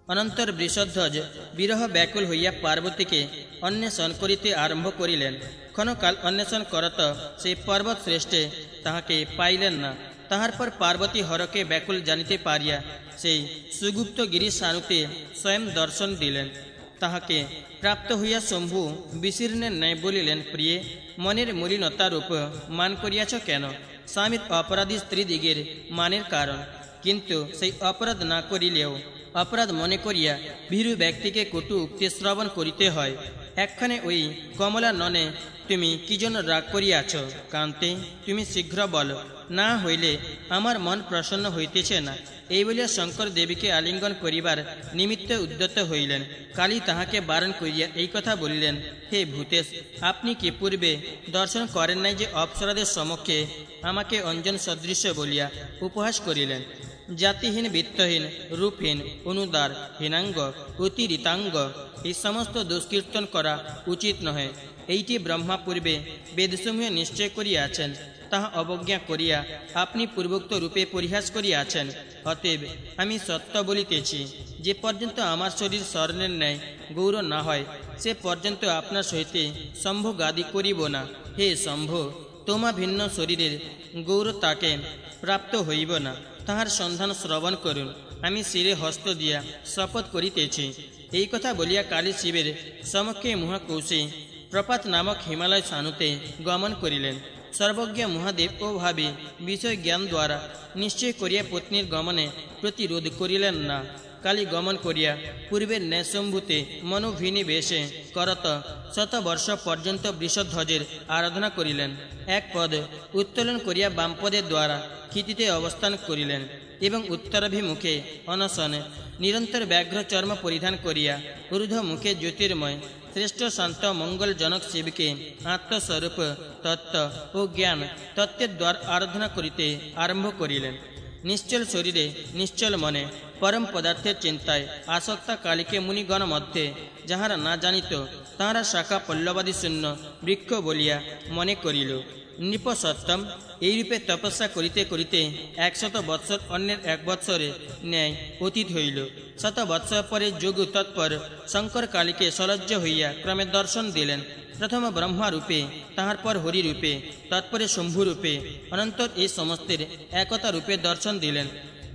অনন্তর বৃষধ্বজ বিরহ ব্যাকুল হইয়া পার্বতীকে অন্বেষণ করিতে আরম্ভ করিলেন। ক্ষণকাল অন্বেষণ করত সেই পর্বত শ্রেষ্ঠে তাহাকে পাইলেন না। তাহার পর পার্বতী হরকে ব্যাকুল জানিতে পারিয়া সেই সুগুপ্ত গিরি সানুতে স্বয়ং দর্শন দিলেন। তাহাকে প্রাপ্ত হইয়া শম্ভু বিশীর্ণের ন্যায় বলিলেন, প্রিয়ে, মনের মলিনতারূপ মান করিয়াছ কেন? স্বামীর অপরাধী স্ত্রীদিগের মানের কারণ, কিন্তু সেই অপরাধ না করিলেও অপরাধ মনে করিয়া ভীরু ব্যক্তিকে কটু উক্তি শ্রবণ করিতে হয়। একখানে ওই কমলা ননে তুমি কি জন্য রাগ করিয়াছ? কান্তে, তুমি শীঘ্র বলো, না হইলে আমার মন প্রসন্ন হইতেছে না। এই বলিয়া শঙ্কর দেবীকে আলিঙ্গন করিবার নিমিত্ত উদ্যত হইলেন। কালী তাহাকে বারণ করিয়া এই কথা বলিলেন, হে ভূতেশ, আপনি কি পূর্বে দর্শন করেন নাই যে অপ্সরাদের সমক্ষে আমাকে অঞ্জন সদৃশ্য বলিয়া উপহাস করিলেন? জাতিহীন, বিত্তহীন, রূপহীন, অনুদার, হীনাঙ্গ, অতিরিতাঙ্গ এই সমস্ত দুষ্কীর্তন করা উচিত নহে। এইটি ব্রহ্মা পূর্বে বেদসমূহে নিশ্চয় করিয়াছেন, তাহা অবজ্ঞা করিয়া আপনি পূর্বোক্ত রূপে পরিহাস করিয়াছেন। অতএব আমি সত্য বলিতেছি, যে পর্যন্ত আমার শরীর স্বর্ণের ন্যায় গৌর না হয়, সে পর্যন্ত আপনার সহিতে শম্ভু গাদি করিব না। হে শম্ভু, তোমা ভিন্ন শরীরের গৌর তাকে প্রাপ্ত হইব না, তাহার সন্ধান শ্রবণ করুন। আমি শিরে হস্ত দিয়া শপথ করিতেছি। এই কথা বলিয়া কালী শিবের সমক্ষে মহাকৌশী প্রপাত নামক হিমালয় সানুতে গমন করিলেন। সর্বজ্ঞ মহাদেব ও ভাবি বিষয় জ্ঞান দ্বারা নিশ্চয় করিয়া পত্নীর গমনে প্রতিরোধ করিলেন না। কালী গমন করিয়া পূর্বের ন্যায়শম্ভূতে মনোভিনিবেশে করত শতবর্ষ পর্যন্ত বৃষধ্বজের আরাধনা করিলেন। এক পদ উত্তোলন করিয়া বামপদের দ্বারা ক্ষিতিতে অবস্থান করিলেন এবং উত্তরাভিমুখে অনশনে নিরন্তর ব্যাঘ্র চর্ম পরিধান করিয়া ঊর্ধ্ব মুখে জ্যোতির্ময় শ্রেষ্ঠ শান্ত মঙ্গলজনক শিবকে আত্মস্বরূপ তত্ত্ব ও জ্ঞান তত্ত্বের দ্বার আরাধনা করিতে আরম্ভ করিলেন। নিশ্চল শরীরে নিশ্চল মনে পরম পদার্থের চিন্তায় আসক্তা কালীকে মুনিগণ মধ্যে যাহারা না জানিত, তাহারা শাখা পল্লবাদী শূন্য বৃক্ষ বলিয়া মনে করিল। নৃপসত্তম এইরূপে তপস্যা করিতে করিতে 100 বৎসর অন্যের 1 বৎসরে ন্যায় অতীত হইল। 100 বৎসর পরে যোগ তৎপর শঙ্কর কালীকে সলজ্জ হইয়া ক্রমে দর্শন দিলেন। প্রথম ব্রহ্মা রূপে, তাহার পর হরি রূপে, তৎপরে শম্ভু রূপে, অনন্তর এই সমস্তের একতা রূপে দর্শন দিলেন।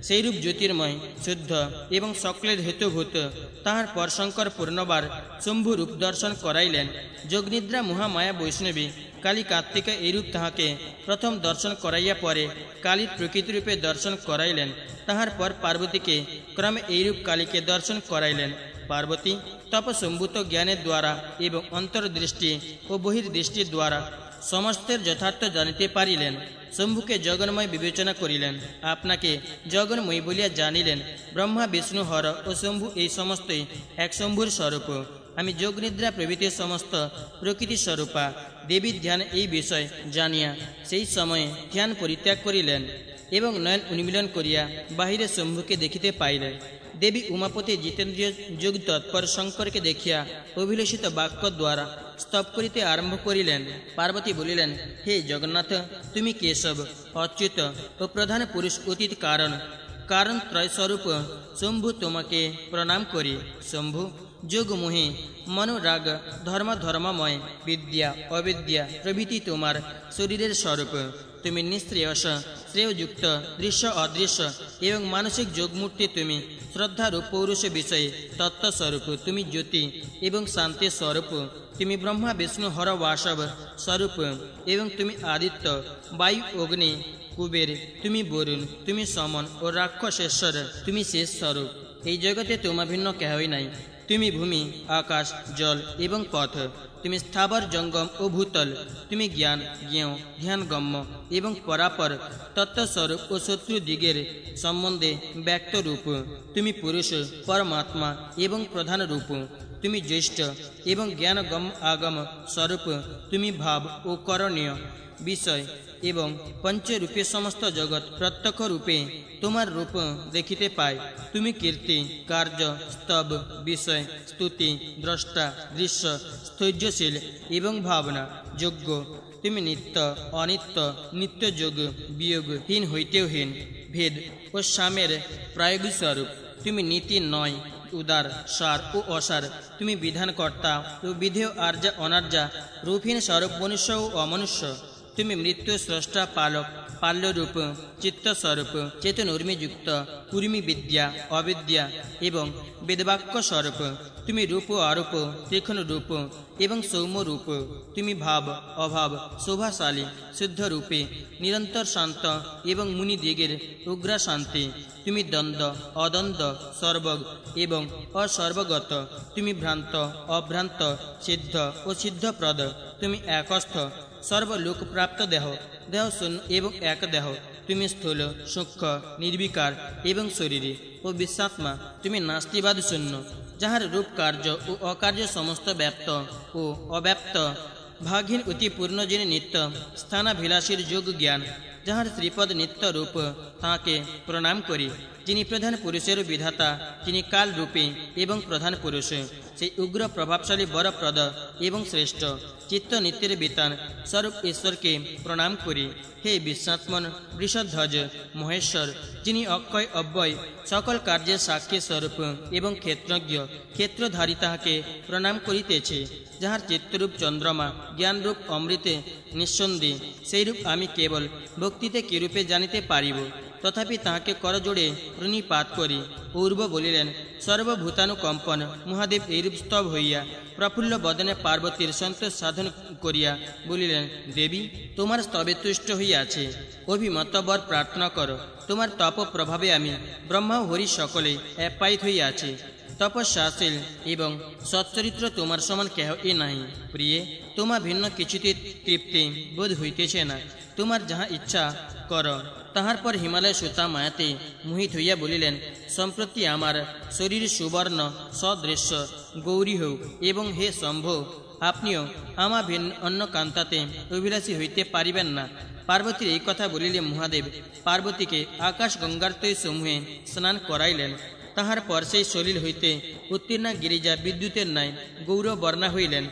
সেইরূপ জ্যোতির্ময়, শুদ্ধ এবং সকলের হেতুভূত, তাহার পর শঙ্কর পূর্ণবার শম্ভু রূপ দর্শন করাইলেন। যোগনিদ্রা মহামায়া বৈষ্ণবী কালী কার্তিকা এইরূপ তাহাকে প্রথম দর্শন করাইয়া পরে কালীর প্রকৃতি রূপে দর্শন করাইলেন। তাহার পর পার্বতীকে ক্রমে এইরূপ কালীকে দর্শন করাইলেন। পার্বতী তপসম্ভূত জ্ঞানের দ্বারা এবং অন্তর্দৃষ্টি ও বহির্দৃষ্টির দ্বারা সমস্তের যথার্থ জানিতে পারিলেন। শম্ভুকে জগন্ময় বিবেচনা করিলেন, আপনাকে জগন্ময় বলিয়া জানিলেন। ব্রহ্মা, বিষ্ণু, হর ও শম্ভু এই সমস্তই এক শম্ভুর স্বরূপ। আমি যোগনিদ্রা প্রভৃতি সমস্ত প্রকৃতি স্বরূপা দেবীর ধ্যান এই বিষয় জানিয়া সেই সময়ে ধ্যান পরিত্যাগ করিলেন এবং নয়ন উন্মিলন করিয়া বাহিরে শম্ভুকে দেখিতে পাইলেন। দেবী উমাপতি জিতেন্দ্রিয় যোগ তৎপর শঙ্করকে দেখিয়া অভিলষিত বাক্য দ্বারা স্তব করিতে আরম্ভ করিলেন। পার্বতী বলিলেন, হে জগন্নাথ, তুমি কেশব, অচ্যুত ও প্রধান পুরুষ, অতীত কারণ ত্রয়স্বরূপ শম্ভু, তোমাকে প্রণাম করি। শম্ভু, যোগমোহে মনোরাগ, ধর্মময়, বিদ্যা অবিদ্যা প্রভৃতি তোমার শরীরের স্বরূপ। তুমি নিঃশ্রেয়স, শ্রেয়যুক্ত, দৃশ্য অদৃশ্য এবং মানসিক যোগমূর্তি। তুমি শ্রদ্ধারূপ পৌরুষ বিষয়ে তত্ত্বস্বরূপ। তুমি জ্যোতি এবং শান্তির স্বরূপ। তুমি ব্রহ্মা, বিষ্ণু, হর, বাসব স্বরূপ এবং তুমি আদিত্য, বায়ু, অগ্নি, কুবের, তুমি বরুণ, তুমি সমন ও রাক্ষসেশ্বর, তুমি শেষ স্বরূপ। এই জগতে তোমা ভিন্ন কেহই নাই। তুমি ভূমি, আকাশ, জল এবং পথ। তুমি স্থাবর, জঙ্গম ও ভূতল। তুমি জ্ঞান, জ্ঞেয়, ধ্যানগম্য এবং পরাপর তত্ত্বস্বরূপ ও শত্রু দিগের সম্বন্ধে ব্যক্ত রূপ। তুমি পুরুষ, পরমাত্মা এবং প্রধান রূপ। তুমি জ্যেষ্ঠ এবং জ্ঞানগম আগম স্বরূপ। তুমি ভাব ও করণীয় বিষয় এবং পঞ্চরূপে সমস্ত জগৎ প্রত্যক্ষ রূপে তোমার রূপ দেখিতে পায়। তুমি কীর্তি, কার্য, স্তব, বিষয়, স্তুতি, দ্রষ্টা, দৃশ্য, স্থৈর্যশীল এবং ভাবনা যোগ্য। তুমি নিত্য, অনিত্য, নিত্যযোগ, বিয়োগহীন হইতেও হীন, ভেদ ও সামের প্রায়োগিক স্বরূপ। তুমি নীতি নয়, উদার, সার ও অসার, তুমি বিধানকর্তা ও বিধেয় আর্যা অনার্যা, রূপহীন স্বরূপ মনুষ্য ও অমনুষ্য, তুমি মৃত্যু স্রষ্টা পালক, পাল্যরূপ, চিত্তস্বরূপ, চেতন উর্মিযুক্ত, কুর্মী বিদ্যা, অবিদ্যা এবং বেদবাক্য স্বরূপ, তুমি রূপ ও অরূপ, ত্রিক্ষণ রূপ এবং সৌম্য রূপ, তুমি ভাব অভাব, শোভাশালী, শুদ্ধ রূপে, নিরন্তর শান্ত এবং মুনিদিগের উগ্রা শান্তি, তুমি দ্বন্দ্ব, অদ্বন্দ্ব, সর্বগ এবং অসর্বগত, তুমি ভ্রান্ত, অভ্রান্ত, সিদ্ধ ও সিদ্ধপ্রদ, তুমি একস্থ, সর্বলোকপ্রাপ্ত দেহ, দেহ শূন্য এবং এক দেহ, তুমি স্থূল, সূক্ষ্ম, নির্বিকার এবং শরীরী ও বিশ্বাত্মা, তুমি নাস্তিবাদ শূন্য, যাহার রূপ কার্য ও অকার্য সমস্ত ব্যাপ্ত ও অব্যাপ্ত, ভাগহীন অতি পূর্ণ যিনি নিত্য, স্থানাভিলাষীর যোগ জ্ঞান, যাহার শ্রীপদ নিত্য রূপ, তাঁকে প্রণাম করি। যিনি প্রধান পুরুষের বিধাতা, যিনি কাল রূপী এবং প্রধান পুরুষ, সেই উগ্র প্রভাবশালী বরপ্রদ এবং শ্রেষ্ঠ, চিত্ত নিত্যের বিতান স্বরূপ ঈশ্বরকে প্রণাম করি। হে বিশ্বাত্মন বৃষধ্বজ মহেশ্বর, যিনি অক্ষয় অব্যয়, সকল কার্যের সাক্ষী স্বরূপ এবং ক্ষেত্রজ্ঞ, ক্ষেত্রধারী, তাহাকে প্রণাম করিতেছে। যাহার চিত্তরূপ চন্দ্রমা, জ্ঞানরূপ অমৃতে নিঃসন্দেহ, সেইরূপ আমি কেবল ভক্তিতে কিরূপে জানিতে পারিব, তথাপি তাহাকে করজোড়ে প্রণিপাত করি। পূর্ব বলিলেন, সর্বভূতানুকম্পন মহাদেব এইরূপ স্তব হইয়া প্রফুল্ল বদনে পার্বতীর সন্তোষ সাধন করিয়া বলিলেন, দেবী, তোমার স্তবে তুষ্ট হইয়াছে, অভিমত বর প্রার্থনা করো। তোমার তপ প্রভাবে আমি ব্রহ্মা হরি সকলে অ্যাপ্যায়িত হইয়াছি। তপস্যাশীল এবং সচ্চরিত্র তোমার সমান কেহ এ নাই। প্রিয়ে, তোমা ভিন্ন কিছুতে তৃপ্তি বোধ হইতেছে না। তোমার যাহা ইচ্ছা কর। তাহার পর হিমালয় সুতা মায়াতে মোহিত হইয়া বলিলেন, সম্প্রতি আমার শরীর সুবর্ণ সদৃশ্য গৌরী হোক, এবং হে শম্ভ, আপনিও আমা ভিন্ন অন্য কান্তাতে অভিলাষী হইতে পারিবেন না। পার্বতীর এই কথা বলিলে মহাদেব পার্বতীকে আকাশ গঙ্গার তৈ সমূহে স্নান করাইলেন। তাহার পর সেই সলিল হইতে উত্তীর্ণা গিরিজা বিদ্যুতের ন্যায় গৌরবর্ণা হইলেন।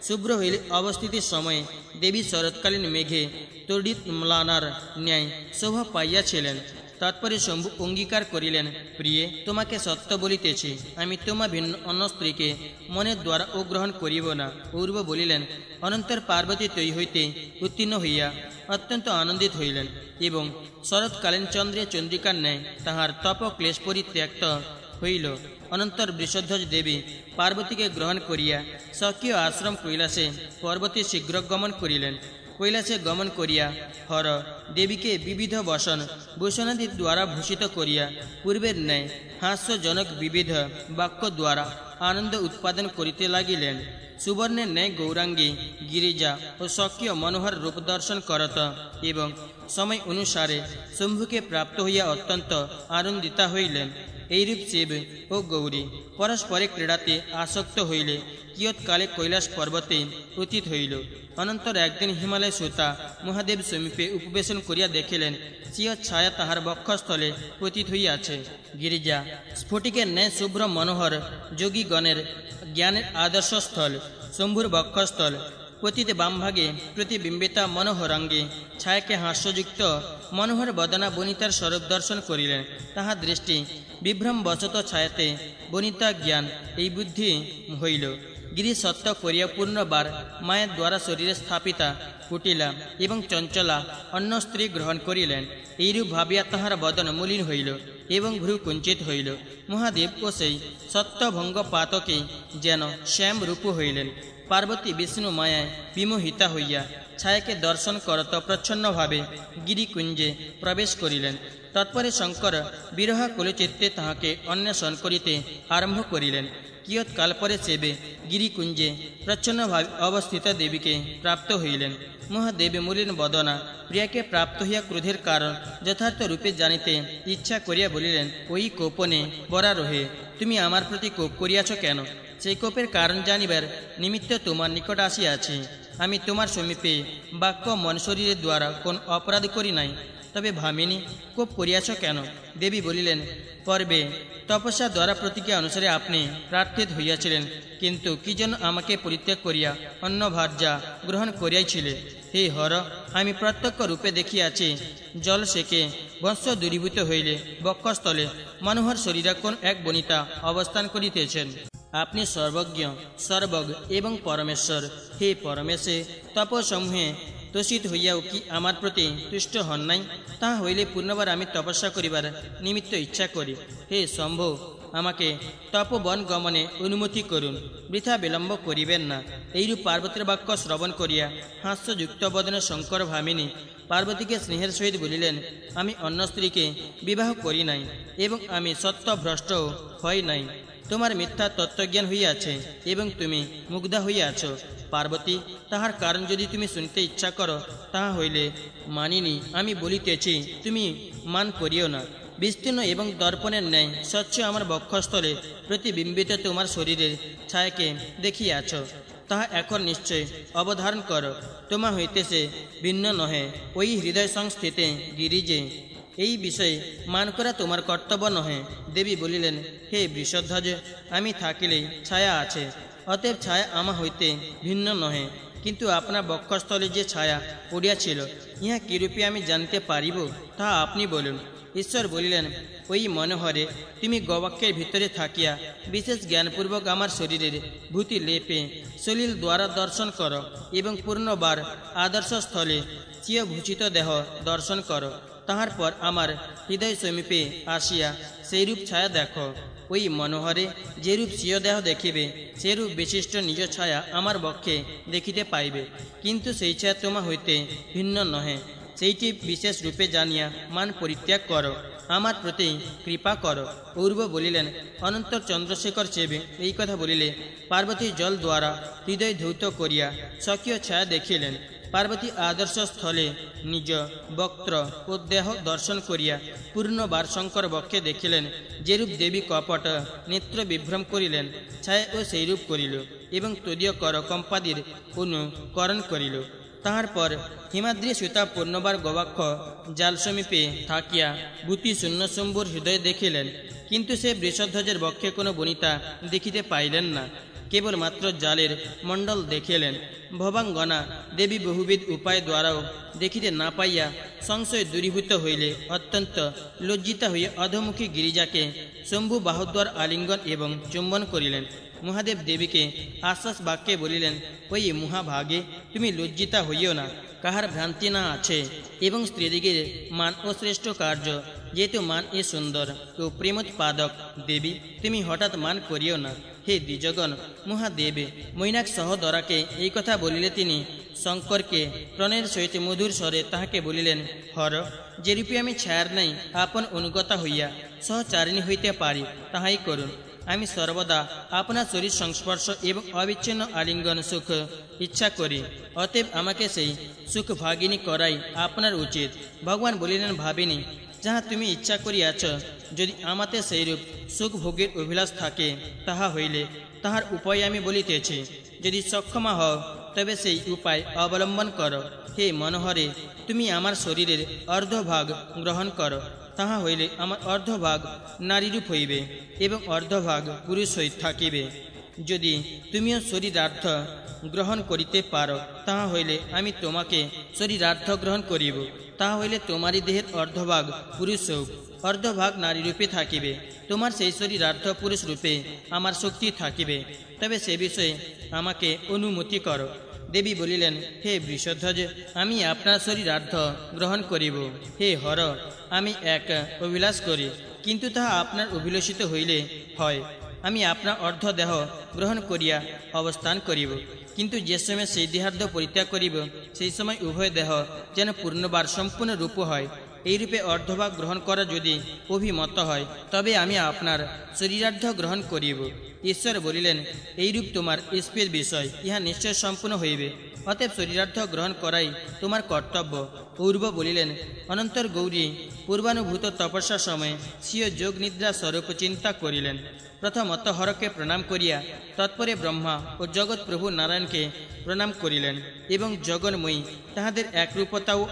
শুভ্র হইলে অবস্থিতির সময়ে দেবী শরৎকালীন মেঘে তড়িৎ ম্লানার ন্যায় শোভা পাইয়াছিলেন। তৎপরে শম্ভু অঙ্গীকার করিলেন, প্রিয়ে, তোমাকে সত্য বলিতেছি, আমি তোমা ভিন্ন অন্য স্ত্রীকে মনের দ্বারা ও গ্রহণ করিব না। পূর্ব বলিলেন, অনন্তর পার্বতী তৈ হইতে উত্তীর্ণ হইয়া অত্যন্ত আনন্দিত হইলেন এবং শরৎকালীন চন্দ্রে চন্দ্রিকার ন্যায় তাহার তপ ক্লেশ পরিত্যক্ত হইল। অনন্তর বৃষধ্বজ দেবী পার্বতীকে গ্রহণ করিয়া স্বকীয় আশ্রম কৈলাসে পর্বতে শীঘ্র গমন করিলেন। কৈলাসে গমন করিয়া হর দেবীকে বিবিধ বসন ভূষণাদি দ্বারা ভূষিত করিয়া পূর্বের ন্যায় হাস্যজনক বিবিধ বাক্য দ্বারা আনন্দ উৎপাদন করিতে লাগিলেন। সুবর্ণের ন্যায় গৌরাঙ্গী গিরিজা ও স্বকীয় মনোহর রূপ দর্শন করত এবং সময় অনুসারে শম্ভুকে প্রাপ্ত হইয়া অত্যন্ত আনন্দিতা হইলেন। এইরূপ শিব ও গৌরী পরস্পরে ক্রীড়াতে আসক্ত হইলে কিয়ৎকালে কৈলাস পর্বতে উচিত হইল। অনন্তর একদিন হিমালয় সুতা মহাদেব সমীপে উপবেশন করিয়া দেখিলেন, চিয় ছায়া তাহার বক্ষস্থলে পতিত হইয়াছে। গিরিজা স্ফটিকের ন্যায় শুভ্র মনোহর যোগীগণের জ্ঞানের আদর্শস্থল শম্ভুর বক্ষস্থল পতিতে বামভাগে প্রতিবিম্বিতা মনোহরাঙ্গে ছায়াকে হাস্যযুক্ত মনোহর বদনা বনিতার স্বরূপ দর্শন করিলেন। তাহার দৃষ্টি বিভ্রম বশত ছায়াতে বনিতা জ্ঞান এই বুদ্ধি হইল। গিরি সত্য করিয়া পূর্ণবার মায়ের দ্বারা শরীরে স্থাপিতা কুটিলা এবং চঞ্চলা অন্য স্ত্রী গ্রহণ করিলেন। এইরূপ ভাবিয়া তাহার বদন মলিন হইল এবং ভ্রু কুঞ্চিত হইল। মহাদেব ও সেই সত্যভঙ্গ পাতকে যেন শ্যাম রূপ হইলেন। পার্বতী বিষ্ণু মায়ায় বিমোহিতা হইয়া ছায়াকে দর্শন করত প্রচ্ছন্নভাবে গিরিকুঞ্জে প্রবেশ করিলেন। তৎপরে শঙ্কর বিরহাকুলচিত্তে তাহাকে অন্বেষণ করিতে আরম্ভ করিলেন। কিয়ৎকাল পরে সেবে গিরিকুঞ্জে প্রচ্ছন্নভাবে অবস্থিত দেবীকে প্রাপ্ত হইলেন। মহাদেবী মলিন বদনা প্রিয়াকে প্রাপ্ত হইয়া ক্রোধের কারণ যথার্থ রূপে জানিতে ইচ্ছা করিয়া বলিলেন, ওই কোপনে বরারোহে, তুমি আমার প্রতি কোপ করিয়াছ কেন? সেই কোপের কারণ জানিবার নিমিত্ত তোমার নিকট আসিয়াছি। আমি তোমার সমীপে বাক্য মন শরীরের দ্বারা কোন অপরাধ করি নাই, তবে ভামিনী কোপ করিয়াছ কেন? দেবী বলিলেন, পর্বে তপস্যা দ্বারা প্রতিজ্ঞা অনুসারে আপনি প্রার্থিত হইয়াছিলেন, কিন্তু কি জন্য আমাকে পরিত্যাগ করিয়া অন্য ভার্যা গ্রহণ করিয়াছিলে? হে হর, আমি প্রত্যক্ষ রূপে দেখিয়াছি জল সেকে বংশ দূরীভূত হইলে বক্ষস্থলে মনোহর শরীরা কোন এক বনিতা অবস্থান করিতেছেন। আপনি সর্বজ্ঞ সর্বজ্ঞ এবং পরমেশ্বর। হে পরমেশে, তপসমূহে তোষিত হইয়াও কি আমার প্রতি তুষ্ট হন নাই? তাহা হইলে পুনর্বার আমি তপস্যা করিবার নিমিত্ত ইচ্ছা করি। হে শম্ভু, আমাকে তপবন গমনে অনুমতি করুন, বৃথা বিলম্ব করিবেন না। এইরূপ পার্বতীর বাক্য শ্রবণ করিয়া হাস্যযুক্ত বদনে শঙ্কর ভামিনী পার্বতীকে স্নেহের সহিত বলিলেন, আমি অন্য স্ত্রীকে বিবাহ করি নাই এবং আমি সত্যভ্রষ্ট হই নাই। তোমার মিথ্যা তত্ত্বজ্ঞান হইয়াছে এবং তুমি মুগ্ধা হইয়াছ। পার্বতী, তাহার কারণ যদি তুমি শুনতে ইচ্ছা করো তাহা হইলে মানিনি আমি বলিতেছি, তুমি মান করিও না। বিস্তীর্ণ এবং দর্পণের ন্যায় স্বচ্ছ আমার বক্ষস্থলে প্রতিবিম্বিত তোমার শরীরের ছায়াকে দেখিয়াছ, তাহা এখন নিশ্চয় অবধারণ করো। তোমা হইতেছে ভিন্ন নহে ওই হৃদয় সংস্থিতে গিরিজে। এই বিষয়ে মান করা তোমার কর্তব্য নহে। দেবী বলিলেন, হে বৃষধ্বজ, আমি থাকিলেই ছায়া আছে, অতএব ছায়া আমা হইতে ভিন্ন নহে। কিন্তু আপনার বক্ষস্থলে যে ছায়া পড়িয়াছিল, ইহা কিরূপে আমি জানিতে পারিব তাহা আপনি বলুন। ঈশ্বর বলিলেন, ওই মনোহরে তুমি গবাক্যের ভিতরে থাকিয়া বিশেষ জ্ঞানপূর্বক আমার শরীরের ভূতি লেপে সলিল দ্বারা দর্শন করো এবং পূর্ণবার আদর্শ স্থলে চিয়ভূষিত দেহ দর্শন করো। তাহার পর আমার হৃদয় সমীপে আসিয়া সেইরূপ ছায়া দেখো। ওই মনোহরে যেরূপ স্বীয় দেহ দেখিবে, সেরূপ বিশিষ্ট নিজ ছায়া আমার বক্ষে দেখিতে পাইবে, কিন্তু সেই ছায়া তোমা হইতে ভিন্ন নহে। সেইটি বিশেষ রূপে জানিয়া মান পরিত্যাগ করো, আমার প্রতি কৃপা করো। পূর্ব বলিলেন, অনন্তর চন্দ্রশেখর চেবে এই কথা বলিলে পার্বতী জল দ্বারা হৃদয় ধৌত করিয়া স্বকীয় ছায়া দেখিলেন। পার্বতী আদর্শ স্থলে নিজ বক্ত্র ও দেহ দর্শন করিয়া পূর্ণবার শঙ্কর বক্ষে দেখিলেন। যেরূপ দেবী কপট নেত্র বিভ্রম করিলেন, ছায়া ও সেইরূপ করিল এবং তদীয় কর কম্পাদির অনুকরণ করিল। তাহার পর হিমাদ্রি সীতা পূর্ণবার গবাক্ষ জাল সমীপে থাকিয়া ভূতি শূন্য শম্ভুর হৃদয় দেখিলেন, কিন্তু সে বৃষধ্বজের বক্ষে কোনো বনিতা দেখিতে পাইলেন না, কেবলমাত্র জালের মণ্ডল দেখিলেন। ভবাঙ্গনা দেবী বহুবিধ উপায় দ্বারাও দেখিতে না পাইয়া সংশয় দূরীভূত হইলে অত্যন্ত লজ্জিতা হইয়া অধমুখী গিরিজাকে শম্ভু বাহুদ্বার আলিঙ্গন এবং চুম্বন করিলেন। মহাদেব দেবীকে আশ্বাস বাক্যে বলিলেন, ওই মহাভাগে, তুমি লজ্জিতা হইও না, কাহার ভ্রান্তি না আছে এবং স্ত্রীদিগের মান ও শ্রেষ্ঠ কার্য, যেহেতু মান এ সুন্দর ও প্রেমোৎপাদক। দেবী, তুমি হঠাৎ মান করিও না। হে দ্বিজগণ, মহাদেবে মৈনাক সহদরাকে এই কথা বলিলে তিনি শঙ্করকে প্রণয়ের সহিত মধুর স্বরে তাহাকে বলিলেন, হর, যেরূপে আমি ছায়ার নাই আপন অনুগতা হইয়া সহচারিণী হইতে পারি, তাহাই করুন। আমি সর্বদা আপনার শরীর সংস্পর্শ এবং অবিচ্ছিন্ন আলিঙ্গন সুখ ইচ্ছা করি, অতএব আমাকে সেই সুখ ভাগিনী করাই আপনার উচিত। ভগবান বলিলেন, ভাবিনী, যাহা তুমি ইচ্ছা করিয়াছ, যদি আমাতে সেইরূপ সুখ ভোগের অভিলাষ থাকে, তাহা হইলে তাহার উপায় আমি বলিতেছি। যদি সক্ষমা হও তবে সেই উপায় অবলম্বন করো। হে মনোহরে, তুমি আমার শরীরের অর্ধভাগ গ্রহণ করো, তাহা হইলে আমার অর্ধভাগ নারীরূপ হইবে এবং অর্ধভাগ পুরুষ হই থাকিবে। যদি তুমিও শরীরার্থ গ্রহণ করিতে পারো, তাহা হইলে আমি তোমাকে শরীরার্থ গ্রহণ করিব। তাহা হইলে তোমারই দেহের অর্ধভাগ পুরুষ হোক, অর্ধভাগ নারীরূপে থাকিবে। তোমার সেই শরীরার্থ পুরুষ রূপে আমার শক্তি থাকিবে, তবে সে বিষয়ে আমাকে অনুমতি করো। দেবী বলিলেন, হে বৃষধ্বজ, আমি আপনার শরীরার্থ গ্রহণ করিব। হে হর, আমি এক অভিলাষ করি, কিন্তু তাহা আপনার অভিলষিত হইলে হয়। আমি আপনার অর্ধ দেহ গ্রহণ করিয়া অবস্থান করিব, কিন্তু যে সময় সেই দেহার্ধ পরিত্যাগ করিব, সেই সময় উভয় দেহ যেন পূর্ণবার সম্পূর্ণ রূপ হয়। এই রূপে অর্ধভাগ গ্রহণ করা যদি অভিমত হয়, তবে আমি আপনার শরীরার্ধ গ্রহণ করিব। ঈশ্বর বলিলেন, এইরূপ তোমার স্পের বিষয়, ইহা নিশ্চয় সম্পূর্ণ হইবে, অতএব শরীরার্থ গ্রহণ করাই তোমার কর্তব্য। পূর্ব বলিলেন, অনন্তর গৌরী পূর্বানুভূত তপস্যার সময়ে স্বীয় যোগ নিদ্রা স্বরূপ চিন্তা করিলেন। প্রথমত হরকে প্রণাম করিয়া তৎপরে ব্রহ্মা ও জগৎ প্রভু নারায়ণকে প্রণাম করিলেন এবং জগন্ময়ী তাহাদের একরূপতা ও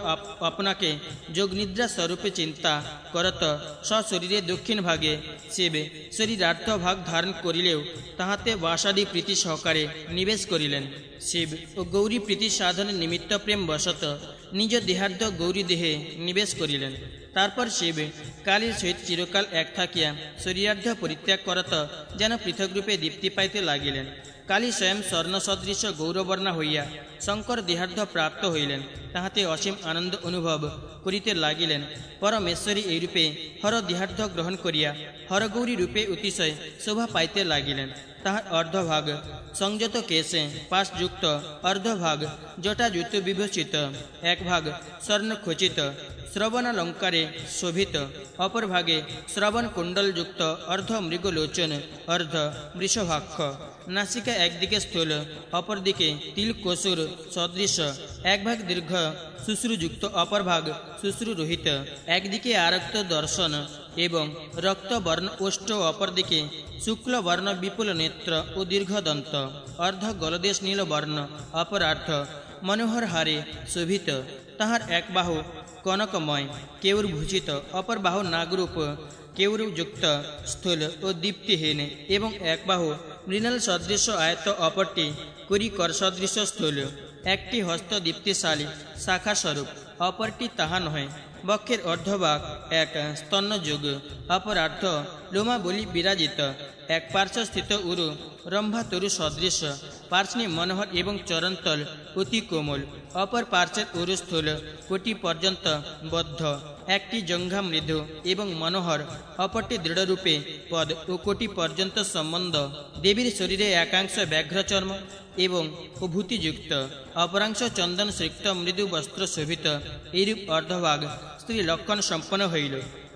আপনাকে যোগনিদ্রা স্বরূপে চিন্তা করত সশরীরে দক্ষিণ ভাগে শিব শরীরার্থ ভাগ ধারণ করিলেও তাহাতে বাসাদি প্রীতি সহকারে নিবেশ করিলেন। শিব ও গৌরী প্রীতি সাধনের নিমিত্ত প্রেম বশত নিজ দেহার্ধ গৌরী দেহে নিবেশ করিলেন। তারপর শিব কালীর সহিত চিরকাল এক থাকিয়া শরীরার্ধ পরিত্যাগ করত যেন পৃথক রূপে দীপ্তি পাইতে লাগিলেন। কালী স্বয়ং স্বর্ণ সদৃশ গৌরবর্ণা হইয়া শঙ্কর দেহার্ধ প্রাপ্ত হইলেন, তাহাতে অসীম আনন্দ অনুভব করিতে লাগিলেন। পরমেশ্বরী এইরূপে হর দেহার্ধ গ্রহণ করিয়া হরগৌরী রূপে অতিশয় শোভা পাইতে লাগিলেন। তাহার অর্ধভাগ সংযত কেশে পাশযুক্ত, অর্ধভাগ জটাজুত বিভূষিত, এক ভাগ স্বর্ণ খচিত শ্রবণালঙ্কারে শোভিত, অপর ভাগে শ্রবণ কুণ্ডলযুক্ত, অর্ধ মৃগলোচন, অর্ধ বৃষভাক্ষ। নাসিকা একদিকে স্থূল, অপরদিকে তিলকসুর সদৃশ, এক ভাগ দীর্ঘ শুশ্রুযুক্ত, অপর ভাগ শুশ্রুরহিত, একদিকে আরক্ত দর্শন এবং রক্তবর্ণ ওষ্ঠ, অপরদিকে শুক্লবর্ণ বিপুল নেত্র ও দীর্ঘদন্ত, অর্ধ গলদেশ নীল বর্ণ, অপরার্ধ মনোহর হারে শোভিত। তাহার এক বাহু কনকময় কেউর ভূষিত, অপর বাহু নাগরূপ কেউরযুক্ত, স্থূল ও দীপ্তিহীন, এবং এক বাহু মৃণাল সদৃশ আয়ত, অপরটি কুরিকর সদৃশ স্থূল। একটি হস্ত দীপ্তিশালী শাখা স্বরূপ, অপরটি তাহা নহে। বক্ষের অর্ধভাগ এক স্তন্যযুগ, অপরার্ধ লোমাবলী বিরাজিত, এক পার্শ্বস্থিত উরু রম্ভাতরু সদৃশ, পার্শ্বে মনোহর এবং চরণতল অতি কোমল, অপর পার্শ্বের উরু স্থূল কোটি পর্যন্ত বদ্ধ, একটি জঙ্ঘা মৃদু এবং মনোহর, অপরটি দৃঢ়রূপে পদ ও কোটি পর্যন্ত সম্বন্ধ। দেবীর শরীরে একাংশ ব্যাঘ্রচর্ম এবং ভূতিযুক্ত, অপরাংশ চন্দন সিক্ত মৃদু বস্ত্র শোভিত। এইরূপ অর্ধভাগ স্ত্রী লক্ষণ সম্পন্ন হইল,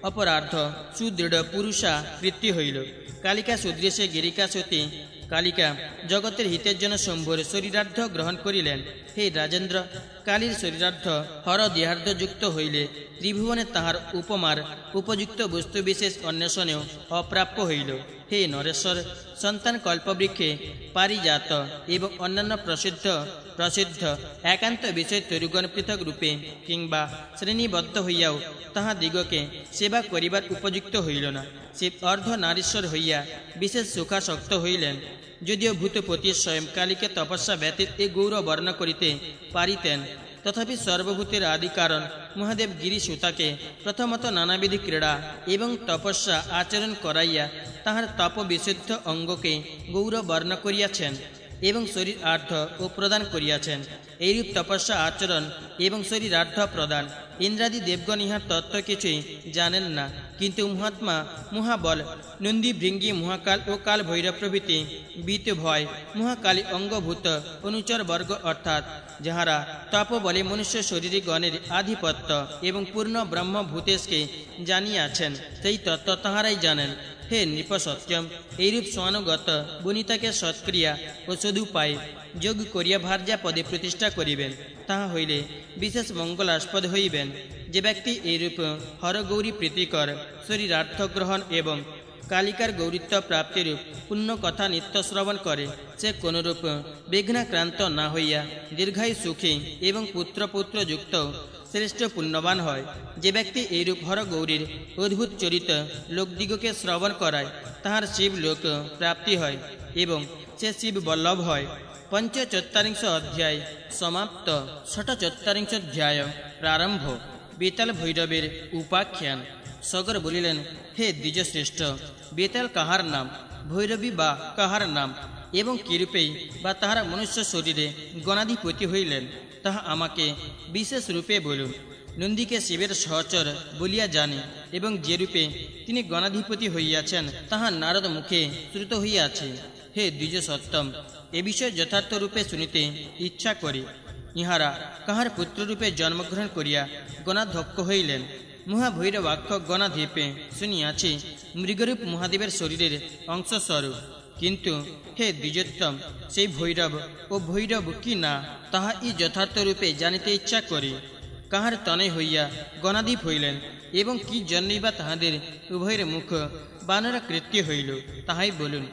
অপরার্ধ সুদৃঢ় পুরুষা কৃতি হইল। কালিকা সুদৃশে গিরিকা সতী কালিকা জগতের হিতের জন্য শম্ভুর শরীরার্ধ গ্রহণ করিলেন। হে রাজেন্দ্র, কালীর শরীরার্ধ হর দেহার্ধযুক্ত হইলে ত্রিভুবনে তাহার উপমার উপযুক্ত বস্তু বিশেষ অন্বেষণেও অপ্রাপ্য হইল। হে নরেশ্বর, সন্তান কল্পবৃক্ষে পারিজাত এবং অন্যান্য প্রসিদ্ধ একান্ত বিষয় তরুগণ পৃথক রূপে কিংবা শ্রেণীবদ্ধ হইয়াও তাহাদিগকে সেবা করিবার উপযুক্ত হইল না। শিব অর্ধ নারীশ্বর হইয়া বিশেষ সুখাসক্ত হইলেন। যদিও ভূতপতি স্বয়ং কালীকে তপস্যা ব্যতীত এ গৌর বর্ণনা করিতে পারিতেন, তথাপি সর্বভূতের আদি কারণ মহাদেব গিরিসুতাকে প্রথমত নানাবিধি ক্রীড়া এবং তপস্যা আচরণ করাইয়া তাহার তপ বিশুদ্ধ অঙ্গকে গৌর বর্ণনা করিয়াছেন এবং শরীরার্ধ ও প্রদান করিয়াছেন। এইরূপ তপস্যা আচরণ এবং শরীরার্ধ প্রদান ইন্দ্রাদি দেবগণ ইহার তত্ত্ব কিছুই জানেন না, কিন্তু মহাত্মা মহাবল নন্দী ভৃঙ্গি মহাকাল ও কাল ভৈরব প্রভৃতি বিত ভয় মহাকালী অঙ্গভূত অনুচর বর্গ, অর্থাৎ যাহারা তপ বলে মনুষ্য শরীরী গণের আধিপত্য এবং পূর্ণ ব্রহ্মভূতেশকে জানিয়াছেন, সেই তত্ত্ব তাহারাই জানেন। হে নৃপ সত্যম, এইরূপ স্বানুগত বনিতাকে সৎক্রিয়া ও সদুপায় যোগ করিয়া ভার্যা পদে প্রতিষ্ঠা করিবেন, তাহা হইলে বিশেষ মঙ্গলাস্পদ হইবেন। যে ব্যক্তি এইরূপ হরগৌরী প্রীতিকর শরীরার্থ গ্রহণ এবং কালিকার গৌরীত্ব প্রাপ্তিরূপ পুণ্য কথা নিত্য শ্রবণ করে, সে কোনরূপ বিঘ্নাক্রান্ত না হইয়া দীর্ঘায়ু সুখী এবং পুত্র যুক্ত শ্রেষ্ঠ পুণ্যবান হয়। যে ব্যক্তি এইরূপ হরগৌরীর অদ্ভুত চরিত লোকদিগকে শ্রবণ করায়, তাহার শিব লোক প্রাপ্তি হয় এবং সে শিব বল্লভ হয়। পঞ্চচত্বরিংশ অধ্যায় সমাপ্ত। ষটচত্বরিংশ অধ্যায় প্রারম্ভ। বেতাল ভৈরবের উপাখ্যান। সগর বলিলেন, হে দ্বিজশ্রেষ্ঠ, বেতাল কাহার নাম, ভৈরবী বা কাহার নাম, এবং কিরূপেই বা তাহারা মনুষ্য শরীরে গণাধিপতি হইলেন, তাহা আমাকে বিশেষ রূপে বলুন। নন্দীকে শিবের সহচর বলিয়া জানি এবং যে রূপে তিনি গণাধিপতি হইয়াছেন তাহা নারদ মুখে শ্রুত হইয়াছে। হে দ্বিজ সত্তম, এ বিষয়ে যথার্থ রূপে শুনিতে ইচ্ছা করি। ইহারা কাহার পুত্ররূপে জন্মগ্রহণ করিয়া গণাধ্যক্ষ হইলেন। মহাভৈরবাক্ষ গণাধিপে শুনিয়াছি মৃগরূপ মহাদেবের শরীরের অংশস্বরূপ, কিন্তু হে দ্বিজোত্তম, সেই ভৈরব ও ভৈরব কি না তাহা ই যথার্থ রূপে জানিতে ইচ্ছা করি। কাহার তনয় হইয়া গণাধিপ হইলেন এবং কি জন্যই বা তাহাদের উভয়ের মুখ বানরাকৃত্য হইল, তাহাই বলুন।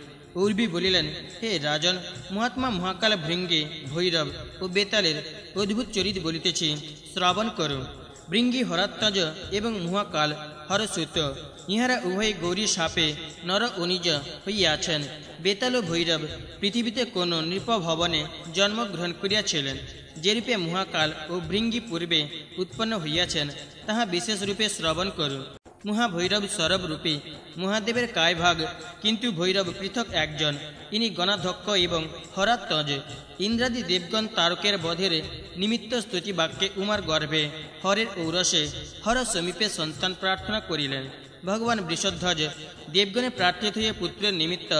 উর্বী বলিলেন, হে রাজন, মহাত্মা মহাকাল ভৃঙ্গি ভৈরব ও বেতালের অদ্ভুত চরিত বলিতেছি, শ্রবণ করুন। ভৃঙ্গি হরাত্মজ এবং মহাকাল হরসুত, ইহারা উভয় গৌরী সাপে নর অনিজ হইয়াছেন। বেতাল ও ভৈরব পৃথিবীতে কোন নৃপভবনে জন্মগ্রহণ করিয়াছিলেন। যেরূপে মহাকাল ও ভৃঙ্গি পূর্বে উৎপন্ন হইয়াছেন, তাহা বিশেষ রূপে শ্রবণ করু। মহাভৈরব সরব রূপী মহাদেবের কায় ভাগ, কিন্তু ভৈরব পৃথক একজন। ইনি গণাধ্যক্ষ এবং হরাত্মজ। ইন্দ্রাদি দেবগণ তারকের বধের নিমিত্ত স্তুতি বাক্যে উমার গর্ভে হরের ঔরসে হর সমীপে সন্তান প্রার্থনা করিলেন। ভগবান বৃষধ্বজ দেবগণে প্রার্থিত হয়ে পুত্রের নিমিত্ত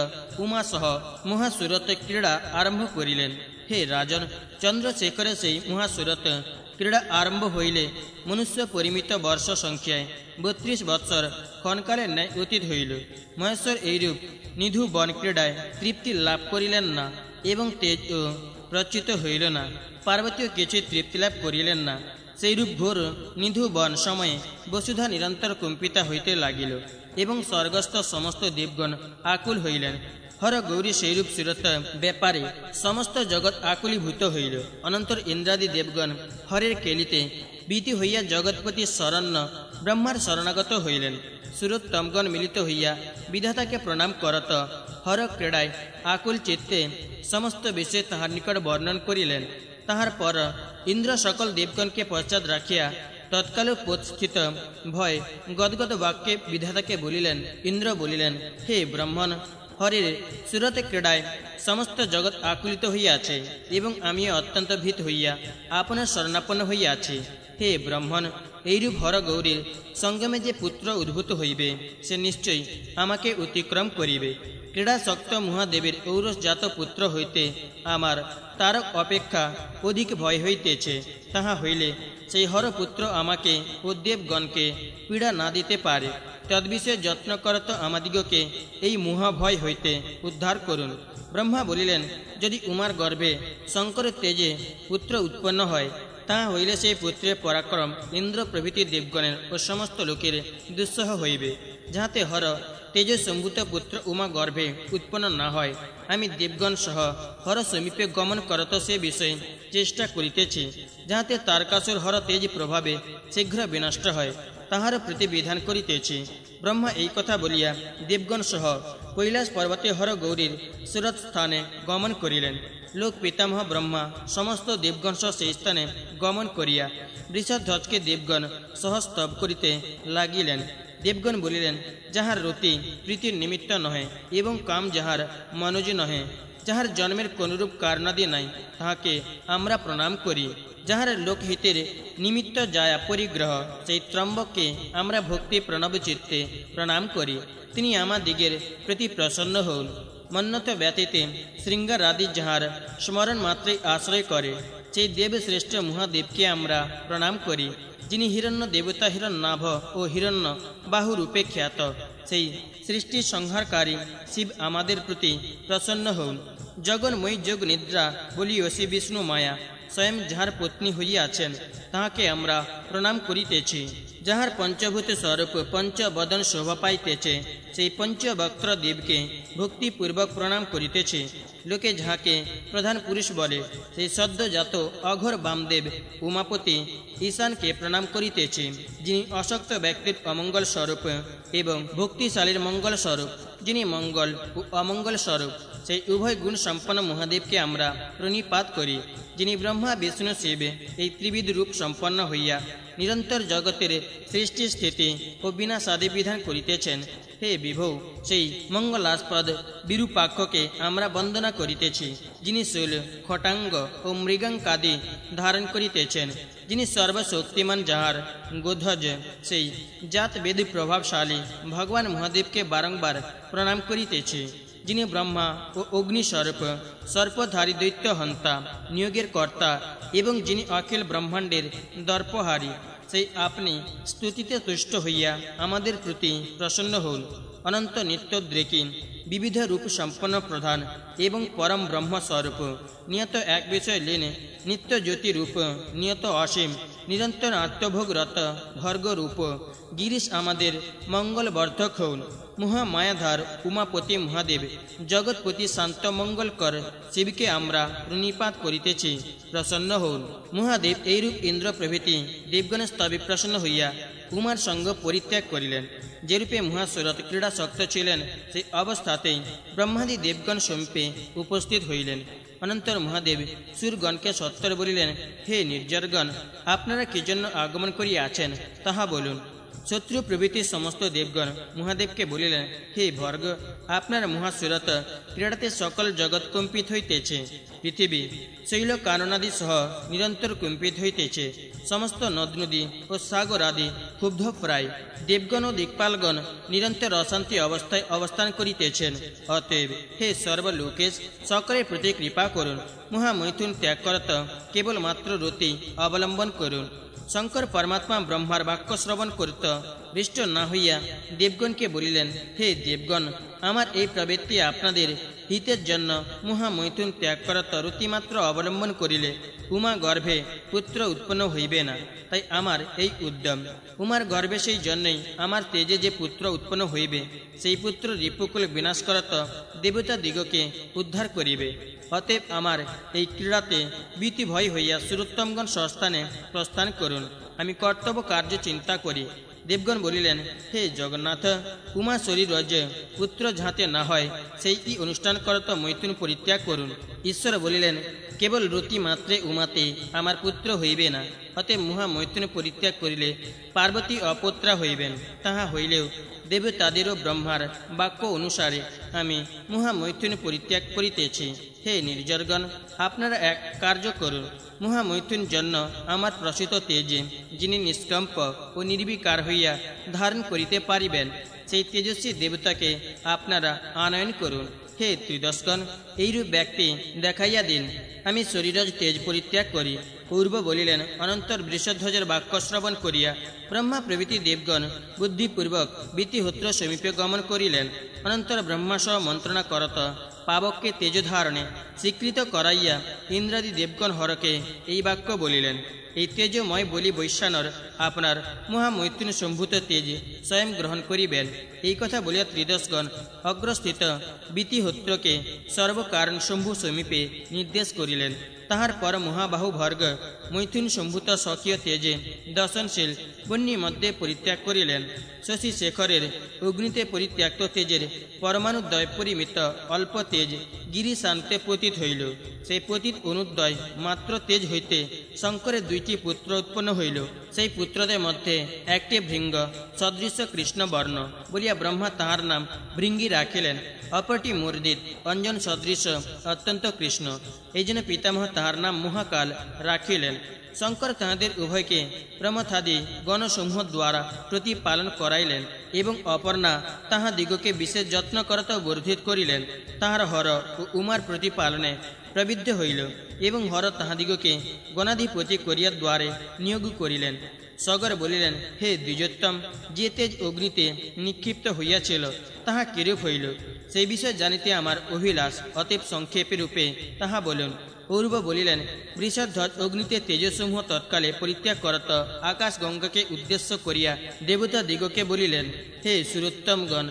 উমা সহ মহাসুরত ক্রীড়া আরম্ভ করিলেন। হে রাজন, চন্দ্রশেখরে সেই মহাসুরত ক্রীড়া আরম্ভ হইলে মনুষ্য পরিমিত বর্ষ সংখ্যায় 32 বৎসর ক্ষণকালের ন্যায় অতীত হইল। মহেশ্বর এইরূপ নিধু বন ক্রীড়ায় তৃপ্তি লাভ করিলেন না এবং তেজ ও প্রচ্যুত হইল না। পার্বতীও কিছুই তৃপ্তি লাভ করিলেন না। সেইরূপ ঘোর নিধু বন সময়ে বসুধা নিরন্তর কম্পিতা হইতে লাগিল এবং স্বর্গস্থ সমস্ত দেবগণ আকুল হইলেন। হর গৌরী সেইরূপ সুরত ব্যাপারে সমস্ত জগৎ আকুলীভূত হইল। অনন্তর ইন্দ্রাদি দেবগণ হরের কেলিতে ভীতি হইয়া জগৎপতি শরণ্য ব্রহ্মার শরণাগত হইলেন। সুরোত্তমগণ মিলিত হইয়া বিধাতাকে প্রণাম করত হর ক্রীড়ায় আকুল চিত্তে সমস্ত বিষয় তাহার নিকট বর্ণন করিলেন। তাহার পর ইন্দ্র সকল দেবগণকে পশ্চাৎ রাখিয়া তৎকাল উপস্থিত ভয় গদগদ বাক্যে বিধাতাকে বলিলেন। ইন্দ্র বলিলেন, হে ব্রাহ্মণ, হরির সুরতে ক্রীড়ায় সমস্ত জগৎ আকুলিত হইয়াছে এবং আমিও অত্যন্ত ভীত হইয়া আপনার শরণাপন্ন হইয়াছি। হে ব্রাহ্মণ, এইরূপ হর গৌরীর সঙ্গমে যে পুত্র উদ্ভূত হইবে সে নিশ্চয়ই আমাকে অতিক্রম করিবে। ক্রীড়াসক্ত মহাদেবের ঔরসজাত পুত্র হইতে আমার তারক অপেক্ষা অধিক ভয় হইতেছে। তাহা হইলে সেই হরপুত্র আমাকে ও দেবগণকে পীড়া না দিতে পারে। তদ্বিষয়ে যত্ন করত আমাদিগকে এই মহাভয় হইতে উদ্ধার করুন। ব্রহ্মা বলিলেন, যদি উমার গর্ভে শঙ্কর তেজে পুত্র উৎপন্ন হয়, তাহা হইলে সেই পুত্রের পরাক্রম ইন্দ্র প্রভৃতি দেবগণের ও সমস্ত লোকের দুঃসহ হইবে। যাহাতে হর তেজসম্ভূত পুত্র উমা গর্ভে উৎপন্ন না হয়, আমি দেবগণ সহ হর সমীপে গমন করত সে বিষয়ে চেষ্টা করিতেছি, যাহাতে তারকাসুর হর তেজ প্রভাবে শীঘ্র বিনষ্ট হয়, তাহার প্রতিবিধান করিতেছি। ব্রহ্মা এই কথা বলিয়া দেবগণ সহ কৈলাস পর্বতে হর গৌরীর সুরত স্থানে গমন করিলেন। লোক পিতামহ ব্রহ্মা সমস্ত দেবগণ সহ সেই স্থানে গমন করিয়া বৃষধ্বজকে দেবগণ সহস্তব করিতে লাগিলেন। দেবগণ বলিলেন, যাহার রতি প্রীতির নিমিত্ত নহে এবং কাম যাহার মনোজ নহে, যাহার জন্মের কোনরূপ কারণাদি নাই, তাহাকে আমরা প্রণাম করি। যাহার লোকহিতের নিমিত্ত যায়া পরিগ্রহ, সেই ত্রম্বককে আমরা ভক্তি প্রণব চিত্তে প্রণাম করি। তিনি আমাদিগের প্রতি প্রসন্ন হউন। মন্নত ব্যতীতে শৃঙ্গারাদি যাহার স্মরণ মাত্রেই আশ্রয় করে, সেই দেবশ্রেষ্ঠ মহাদেবকে আমরা প্রণাম করি। যিনি হিরণ্য দেবতা হিরণ্যাভ ও হিরণ্য বাহু রূপে খ্যাত, সেই সৃষ্টি সংহারকারী শিব আমাদের প্রতি প্রসন্ন হউন। জগন্ময়ী যোগ নিদ্রা বলিও শ্রী বিষ্ণু মায়া স্বয়ং যাহার পত্নী হইয়াছেন, তাহাকে আমরা প্রণাম করিতেছি। যাহার পঞ্চভূত স্বরূপ পঞ্চবদন শোভা পাইতেছে, সেই পঞ্চবক্ত্র দেবকে ভক্তিপূর্বক প্রণাম করিতেছি। লোকে যাহাকে প্রধান পুরুষ বলে, সেই সদ্যজাত অঘোর বামদেব উমাপতি ঈশানকে প্রণাম করিতেছি। যিনি অশক্ত ব্যক্তির অমঙ্গল স্বরূপ এবং ভক্তিশালীর মঙ্গল স্বরূপ, যিনি মঙ্গল ও অমঙ্গল স্বরূপ, সেই উভয় গুণ সম্পন্ন মহাদেবকে আমরা প্রণিপাত করি। যিনি ব্রহ্মা বিষ্ণু শিব এই ত্রিবিধ রূপ সম্পন্ন হইয়া নিরন্তর জগতের সৃষ্টি স্থিতি ও বিনাশাদি বিধান করিতেছেন। হে বিভৌ, সেই মঙ্গলাস্পদ বিরূপাক্ষকে আমরা বন্দনা করিতেছি। যিনি শূল খটাঙ্গ ও মৃগাঙ্কাদি ধারণ করিতেছেন, যিনি সর্বশক্তিমান, যাহার গোধ্বজ সেই জাত বেদ প্রভাবশালী ভগবান মহাদেবকে বারংবার প্রণাম করিতেছি। যিনি ব্রহ্মা ও অগ্নিস্বরূপ সর্পধারী দৈত্য হন্তা নিয়োগের কর্তা এবং যিনি অখিল ব্রহ্মাণ্ডের দর্পহারী, সেই আপনি স্তুতিতে তুষ্ট হইয়া আমাদের প্রতি প্রসন্ন হন। অনন্ত নিত্যদ্রেকী বিবিধ রূপ সম্পন্ন প্রধান এবং পরম ব্রহ্মস্বরূপ, নিয়ত এক বিষয় লীন নিত্য জ্যোতি রূপ, নিয়ত অসীম নিরন্তর আত্মভোগরত ভর্গরূপ গিরিশ আমাদের মঙ্গলবর্ধক হউন। মহামায়াধার উমাপতি মহাদেব জগৎপতি শান্ত মঙ্গলকর শিবকে আমরা প্রণিপাত করিতেছি, প্রসন্ন হউন। মহাদেব এইরূপ ইন্দ্র প্রভৃতি দেবগণের স্তবে প্রসন্ন হইয়া উমার সঙ্গ পরিত্যাগ করিলেন। যেরূপে মহাসুরত ক্রীড়াসক্ত ছিলেন, সেই অবস্থাতেই ব্রহ্মাদি দেবগণ সমীপে উপস্থিত হইলেন। অনন্তর মহাদেব সুরগণকে সত্তর বলিলেন, হে নির্জরগণ, আপনারা কি জন্য আগমন করিয়া আছেন তাহা বলুন। শত্রু প্রভৃতি সমস্ত দেবগণ মহাদেবকে বলিলেন, হে ভর্গ, আপনার মহাসুরত ক্রীড়াতে সকল জগৎ কম্পিত হইতেছে। পৃথিবী শৈল কাননাদি সহ নিরন্তর কম্পিত হইতেছে। সমস্ত নদ নদী ও সাগর আদি ক্ষুব্ধ প্রায়। দেবগণ ও দিকপালগণ নিরন্তর অশান্তি অবস্থায় অবস্থান করিতেছেন। অতএব হে সর্বলোকেশ, সকলের প্রতি কৃপা করুন। মহামৈথুন ত্যাগ করত কেবলমাত্র রতি অবলম্বন করুন। শঙ্কর পরমাত্মা ব্রহ্মার বাক্য শ্রবণ করিত হৃষ্ট না হইয়া দেবগণকে বলিলেন, হে দেবগণ, আমার এই প্রবৃত্তি আপনাদের হিতের জন্য মহামৈথুন ত্যাগ করত রতিমাত্র অবলম্বন করিলে উমা গর্ভে পুত্র উৎপন্ন হইবে না। তাই আমার এই উদ্যম। উমার গর্ভে সেই জন্যই আমার তেজে যে পুত্র উৎপন্ন হইবে, সেই পুত্র রিপুকুল বিনাশ করত দেবতা দিগকে উদ্ধার করিবে। অতএব আমার এই ক্রীড়াতে ভীতি ভয় হইয়া সুরোত্তমগণ স্বস্থানে প্রস্থান করুন। আমি কর্তব্য কার্য চিন্তা করি। দেবগণ বলিলেন, হে জগন্নাথ, উমা শরীর রজ্জে পুত্র যাতে না হয় সেই অনুষ্ঠান করত মৈথুন পরিত্যাগ করুন। ঈশ্বর বলিলেন, কেবল রতি মাত্রে উমাতে আমার পুত্র হইবে না। অতএব মহামৈথুন পরিত্যাগ করিলে পার্বতী অপুত্রা হইবেন। তাহা হইলেও দেবতাদেরও ব্রহ্মার বাক্য অনুসারে আমি মহামৈথুন পরিত্যাগ করিতেছি। হে নির্জরগণ, আপনারা এক কার্য করুন। মহামৈথুন জন্য আমার প্রসিত তেজে যিনি নিষ্কম্প ও নির্বিকার হইয়া ধারণ করিতে পারিবেন, সেই তেজস্বী দেবতাকে আপনারা আনয়ন করুন। হে ত্রিদশগণ, এইরূপ ব্যক্তি দেখাইয়া দিন। আমি শরীরজ তেজ পরিত্যাগ করি। পূর্ব বলিলেন। অনন্তর বৃষধ্বজের বাক্য শ্রবণ করিয়া ব্রহ্মা প্রভৃতি দেবগণ বুদ্ধিপূর্বক বীতিহোত্র সমীপে গমন করিলেন। অনন্তর ব্রহ্মা সহ মন্ত্রণা করত পাবককে তেজধারণে স্বীকৃত করাইয়া ইন্দ্রাদি দেবগণ হরকে এই বাক্য বলিলেন, এই তেজময় বলি বৈশ্বানর আপনার মহামৈথুন সম্ভূত তেজ স্বয়ং গ্রহণ করিবেন। এই কথা বলিয়া ত্রিদশগণ অগ্রস্থিত বীতিহোত্রকে সর্বকারণ শম্ভু সমীপে নির্দেশ করিলেন। তাহার পর মহাবাহু ভর্গ মৈথুন সম্ভূত স্বকীয় তেজে দর্শনশীল বন্যী মধ্যে পরিত্যাগ করিলেন। শশী শেখরের অগ্নিতে পরিত্যক্ত তেজের পরমাণুদ্বয় পরিমিত অল্প তেজ গিরিশান্তে পতিত হইল। সেই পতিত অনুদ্বয় মাত্র তেজ হইতে শঙ্করের দুইটি পুত্র উৎপন্ন হইল। সেই পুত্রদের মধ্যে একটি ভৃঙ্গ সদৃশ কৃষ্ণ বর্ণ বলিয়া ব্রহ্মা তাহার নাম ভৃঙ্গি রাখিলেন। অপরটি মূর্দিত অঞ্জন সদৃশ অত্যন্ত কৃষ্ণ, এই জন্য পিতামহ তাহার নাম মহাকাল রাখিলেন। শঙ্কর তাহাদের উভয়কে প্রমথাদি গণসমূহ দ্বারা প্রতিপালন করাইলেন এবং অপর্ণা তাহাদিগকে বিশেষ যত্ন করত বর্ধিত করিলেন। তাহার হর ও উমার প্রতিপালনে প্রবৃদ্ধ হইল এবং হর তাহাদিগকে গণাধিপতি করিয়া দ্বারে নিয়োগ করিলেন। সগর বলিলেন, হে দ্বিজোত্তম, যে তেজ অগ্নিতে নিক্ষিপ্ত হইয়াছিল তাহা কিরূপ হইল, সেই বিষয়ে জানিতে আমার অভিলাষ। অতএব সংক্ষেপে রূপে তাহা বলুন। পূর্ব বলিলেন, বৃষধ্বজ অগ্নিতে তেজসমূহ তৎকালে পরিত্যাগ করত আকাশ গঙ্গাকে উদ্দেশ্য করিয়া দেবতা দিগকে বলিলেন, হে সুরোত্তমগণ,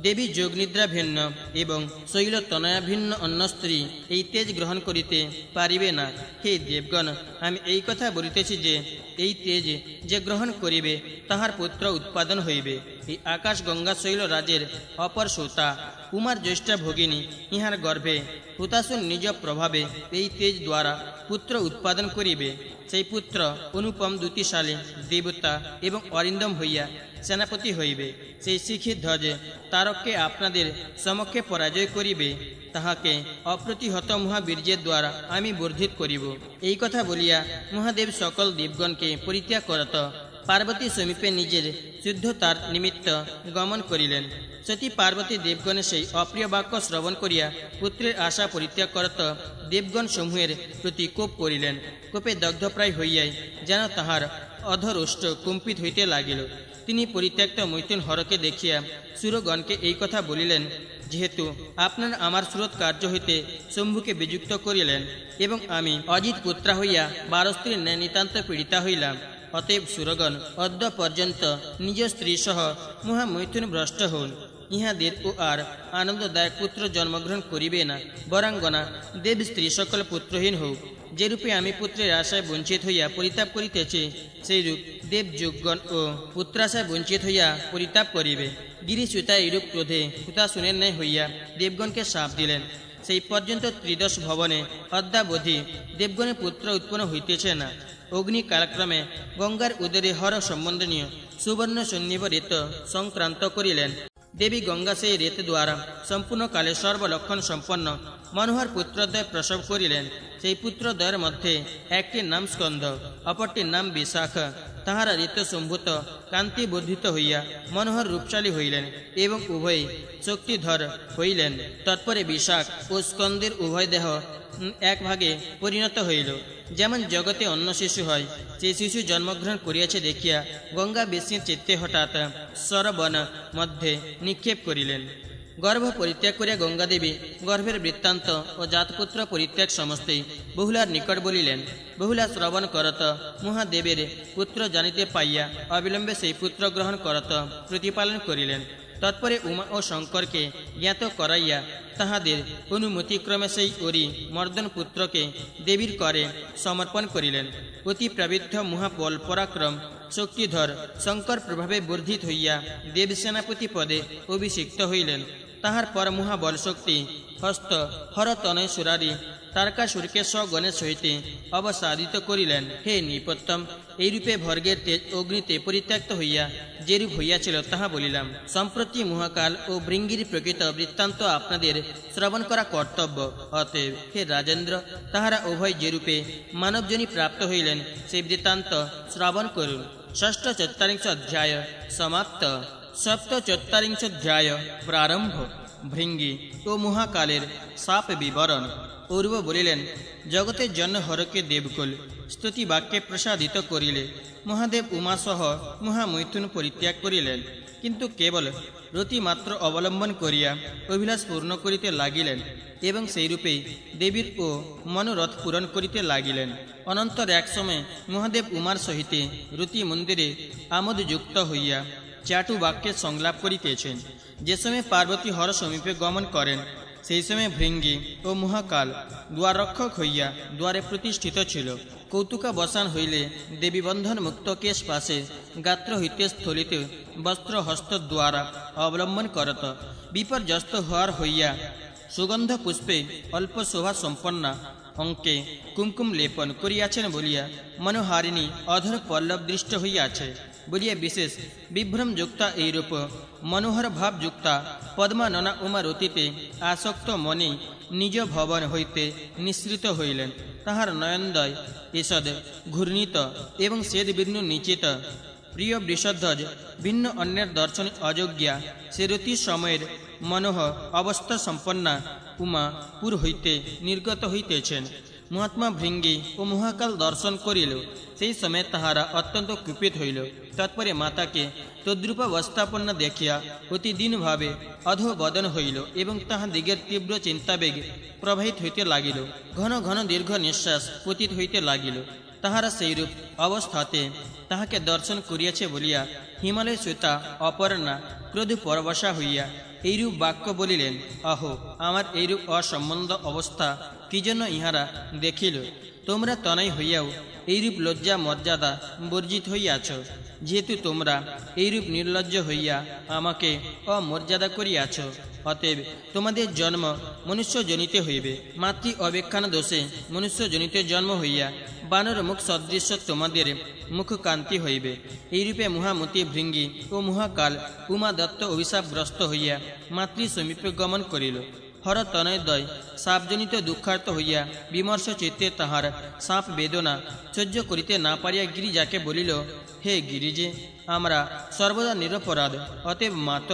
দেবী যোগনিদ্রা ভিন্ন এবং শৈল তনয়া ভিন্ন অন্য স্ত্রী এই তেজ গ্রহণ করিতে পারিবে না। হে দেবগণ, আমি এই কথা বলিতেছি যে এই তেজ যে গ্রহণ করিবে তাহার পুত্র উৎপাদন হইবে। এই আকাশ গঙ্গা শৈল রাজের অপর শ্রোতা উমার জ্যেষ্ঠা ভগিনী ইহার গর্ভে হুতাসুর নিজ প্রভাবে এই তেজ দ্বারা পুত্র উৎপাদন করিবে। সেই পুত্র অনুপম দ্যুতিশালী দেবতা এবং অরিন্দম হইয়া সেনাপতি হইবে। সেই শিখি ধ্বজে তারককে আপনাদের সমক্ষে পরাজয় করিবে। তাহাকে অপ্রতিহত মহাবীর্যের দ্বারা আমি বর্ধিত করিব। এই কথা বলিয়া মহাদেব সকল দেবগণকে পরিত্যাগ করত পার্বতী সমীপে নিজের শুদ্ধতার নিমিত্ত গমন করিলেন। সতী পার্বতী দেবগণের সেই অপ্রিয় বাক্য শ্রবণ করিয়া পুত্রের আশা পরিত্যাগ করত দেবগণ সমূহের প্রতি কোপ করিলেন। কোপে দগ্ধপ্রায় হইয়াই যেন তাহার অধরোষ্ঠ কম্পিত হইতে লাগিল। তিনি পরিত্যক্ত মৈথুন হরকে দেখিয়া সুরগণকে এই কথা বলিলেন, যেহেতু আপনার আমার স্রোত কার্য হইতে শম্ভুকে বিযুক্ত করিলেন এবং আমি অজিত পুত্রা হইয়া 12 স্ত্রীর ন্যায় নিতান্ত পীড়িতা হইলাম, অতএব সুরগণ অদ্য পর্যন্ত নিজ স্ত্রী সহ মহামৈথুন ভ্রষ্ট হন। ইহাদের ও আর আনন্দদায়ক পুত্র জন্মগ্রহণ করিবে না, বরাঙ্গনা দেব স্ত্রী সকল পুত্রহীন হোক। যেরূপে আমি পুত্রের আশায় বঞ্চিত হইয়া পরিতাপ করিতেছি, সেইরূপ দেবযুগগণ ও পুত্রাশায় বঞ্চিত হইয়া পরিতাপ করিবে। গিরিচ্যুতা এইরূপ ক্রোধে হুতাসুনের ন্যায় হইয়া দেবগণকে শাপ দিলেন। সেই পর্যন্ত ত্রিদশ ভবনে অদ্যাবধি দেবগণের পুত্র উৎপন্ন হইতেছে না। অগ্নি কালক্রমে গঙ্গার উদরে হর সম্বন্ধনীয় সুবর্ণ সন্নিভ রেত সংক্রান্ত করিলেন। দেবী গঙ্গা সেই রেত দ্বারা সম্পূর্ণ কালে সর্বলক্ষণ সম্পন্ন মনোহর পুত্রদ্বয় প্রসব করিলেন। সেই পুত্রদ্বয়ের মধ্যে একটির নাম স্কন্ধ, অপরটির নাম বিশাখ। তাহারা ঋত সম্ভূত কান্তি বর্ধিত হইয়া মনোহর রূপশালী হইলেন এবং উভয় শক্তিধর হইলেন। তৎপরে বিশাখ ও স্কন্দের উভয় দেহ এক ভাগে পরিণত হইল। যেমন জগতে অন্য শিশু হয়, সেই শিশু জন্মগ্রহণ করিয়াছে দেখিয়া গঙ্গা বিষ্ণুর চিত্তে হঠাৎ সরবন মধ্যে নিক্ষেপ করিলেন। গর্ভ পরিত্যাগ করিয়া গঙ্গাদেবী গর্ভের বৃত্তান্ত ও জাতপুত্র পরিত্যাগ সমস্তই বহুলার নিকট বলিলেন। বহুলা শ্রবণ করত মহাদেবের পুত্র জানিতে পাইয়া অবিলম্বে সেই পুত্র গ্রহণ করত প্রতিপালন করিলেন। তৎপরে উমা ও শঙ্করকে জ্ঞাত করাইয়া তাহাদের অনুমতিক্রমে সেই অরি মর্দন পুত্রকে দেবীর করে সমর্পণ করিলেন। অতি প্রবৃদ্ধ মহাবল পরাক্রম শক্তিধর শঙ্কর প্রভাবে বর্ধিত হইয়া দেবসেনাপতি পদে অভিষিক্ত হইলেন। তাহার পর মহাবল শক্তি হস্ত হরতনয় সুরারি তারকাসুরকে স্বগণের সহিতে অবসাদিত করিলেন। হে নিপত্যম, এইরূপে ভর্গের তেজ অগ্নিতে পরিত্যক্ত হইয়া যেরূপ হইয়াছিল তাহা বলিলাম। সম্প্রতি মহাকাল ও ভৃঙ্গির প্রকৃত বৃত্তান্ত আপনাদের শ্রবণ করা কর্তব্য। অতএব হে রাজেন্দ্র, তাহারা উভয় যেরূপে মানবজনী প্রাপ্ত হইলেন সেই বৃত্তান্ত শ্রবণ করুন। ষষ্ঠ চত্বারিংশ অধ্যায় সমাপ্ত। সপ্তচত্বারিংশোধ্যায় প্রারম্ভ। ভৃঙ্গি ও মহাকালের সাপ বিবরণ। পূর্ব বলিলেন, জগতের জন্য হরকে দেবকুল স্তুতি বাক্যে প্রসাদিত করিলে মহাদেব উমাসহ মহামৈথুন পরিত্যাগ করিলেন, কিন্তু কেবল রতিমাত্র অবলম্বন করিয়া অভিলাষ পূর্ণ করিতে লাগিলেন এবং সেইরূপেই দেবীর ও মনোরথ পূরণ করিতে লাগিলেন। অনন্তর এক সময় মহাদেব উমার সহিতে রতি মন্দিরে আমোদযুক্ত হইয়া চাটু বাক্যে সংলাপ করিতেছেন। যে সময় পার্বতী হর সমীপে গমন করেন, সেই সময় ভৃঙ্গি ও মহাকাল দ্বাররক্ষক হইয়া দ্বারে প্রতিষ্ঠিত ছিল। কৌতুকাবসান হইলে দেবী বন্ধন মুক্ত কেশ পাশে গাত্র হইতে স্থলিত বস্ত্র হস্ত দ্বারা অবলম্বন করত। বিপর্যস্ত হওয়ার হইয়া সুগন্ধ পুষ্পে অল্প শোভা সম্পন্না অঙ্কে কুমকুম লেপন করিয়াছেন বলিয়া মনোহারিণী অধর পল্লব দৃষ্ট হইয়াছে বলিয়া বিশেষ বিভ্রমযুক্তা এইরূপ মনোহর ভাবযুক্তা পদ্মাননা উমারতিতে আসক্ত মনে নিজ ভবন হইতে নিঃসৃত হইলেন। তাহার নয়নদয় ঈষদ ঘূর্ণিত এবং শ্বেতবিন্দু নিচিত প্রিয় বৃষধ্বজ ভিন্ন অন্যের দর্শন অযোগ্যা সেরতি সময়ের মনোহ অবস্থা সম্পন্না উমা পুর হইতে নির্গত হইতেছেন। মহাত্মা ভৃঙ্গি ও মহাকাল দর্শন করিল। সেই সময় তাহারা অত্যন্ত কুপিত হইল। তৎপরে মাতাকে তদ্রূপাবস্থাপন্ন দেখিয়া প্রতিদিন ভাবে অধোবদন হইল এবং তাহাদিগের তীব্র চিন্তাবেগ প্রবাহিত হইতে লাগিল। ঘন ঘন দীর্ঘ নিঃশ্বাস পতিত হইতে লাগিল। তাহারা সেইরূপ অবস্থাতে তাহাকে দর্শন করিয়াছে বলিয়া হিমালয় শ্বেতা অপর্ণা ক্রোধ পরবশা হইয়া এইরূপ বাক্য বলিলেন, অহো, আমার এইরূপ অসম্বন্ধ অবস্থা কি জন্য ইহারা দেখিল? তোমরা তনয় হইয়াও এইরূপ লজ্জা মর্যাদা বর্জিত হইয়াছ। যেহেতু তোমরা এইরূপ নির্লজ্জ হইয়া আমাকে অমর্যাদা করিয়াছ, অতএব তোমাদের জন্ম মনুষ্যজনিতে হইবে। মাতৃ অবেক্ষান দোষে মনুষ্যজনিতে জন্ম হইয়া বানর মুখ সদৃশ্য তোমাদের মুখকান্তি হইবে। এইরূপে মহামতি ভৃঙ্গি ও মহাকাল উমা দত্ত অভিশাপগ্রস্ত হইয়া মাতৃ সমীপে গমন করিল। হর তনয়দ্বয় সাপজনিত দুঃখার্ত হইয়া বিমর্ষ চিত্তে তাহার সাপ বেদনা সহ্য করিতে না পারিয়া গিরিজাকে বলিল, হে গিরিজে, আমরা সর্বদা নিরপরাধ, অতএব মাত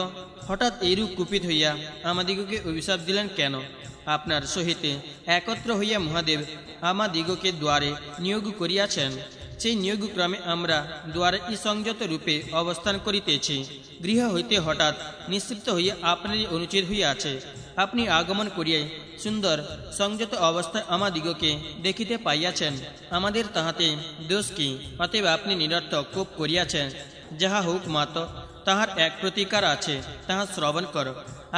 হঠাৎ এইরূপ কুপিত হইয়া আমাদিগকে অভিশাপ দিলেন কেন? আপনার সহিতে একত্র হইয়া মহাদেব আমাদিগকে দ্বারে নিয়োগ করিয়াছেন। সেই নিয়োগক্রমে আমরা দ্বারে সংযত রূপে অবস্থান করিতেছি। গৃহ হইতে হঠাৎ নিশ্চিত হইয়া আপনারই অনুচিত হইয়াছে। আপনি আগমন করিয়াই সুন্দর সংযত অবস্থায় আমাদিগকে দেখিতে পাইয়াছেন। আমাদের তাহাতে দোষ কি? অতএব আপনি নিরর্থক কোপ করিয়াছেন। যাহা হোক মাত, তাহার এক প্রতিকার আছে, তাহা শ্রবণ কর।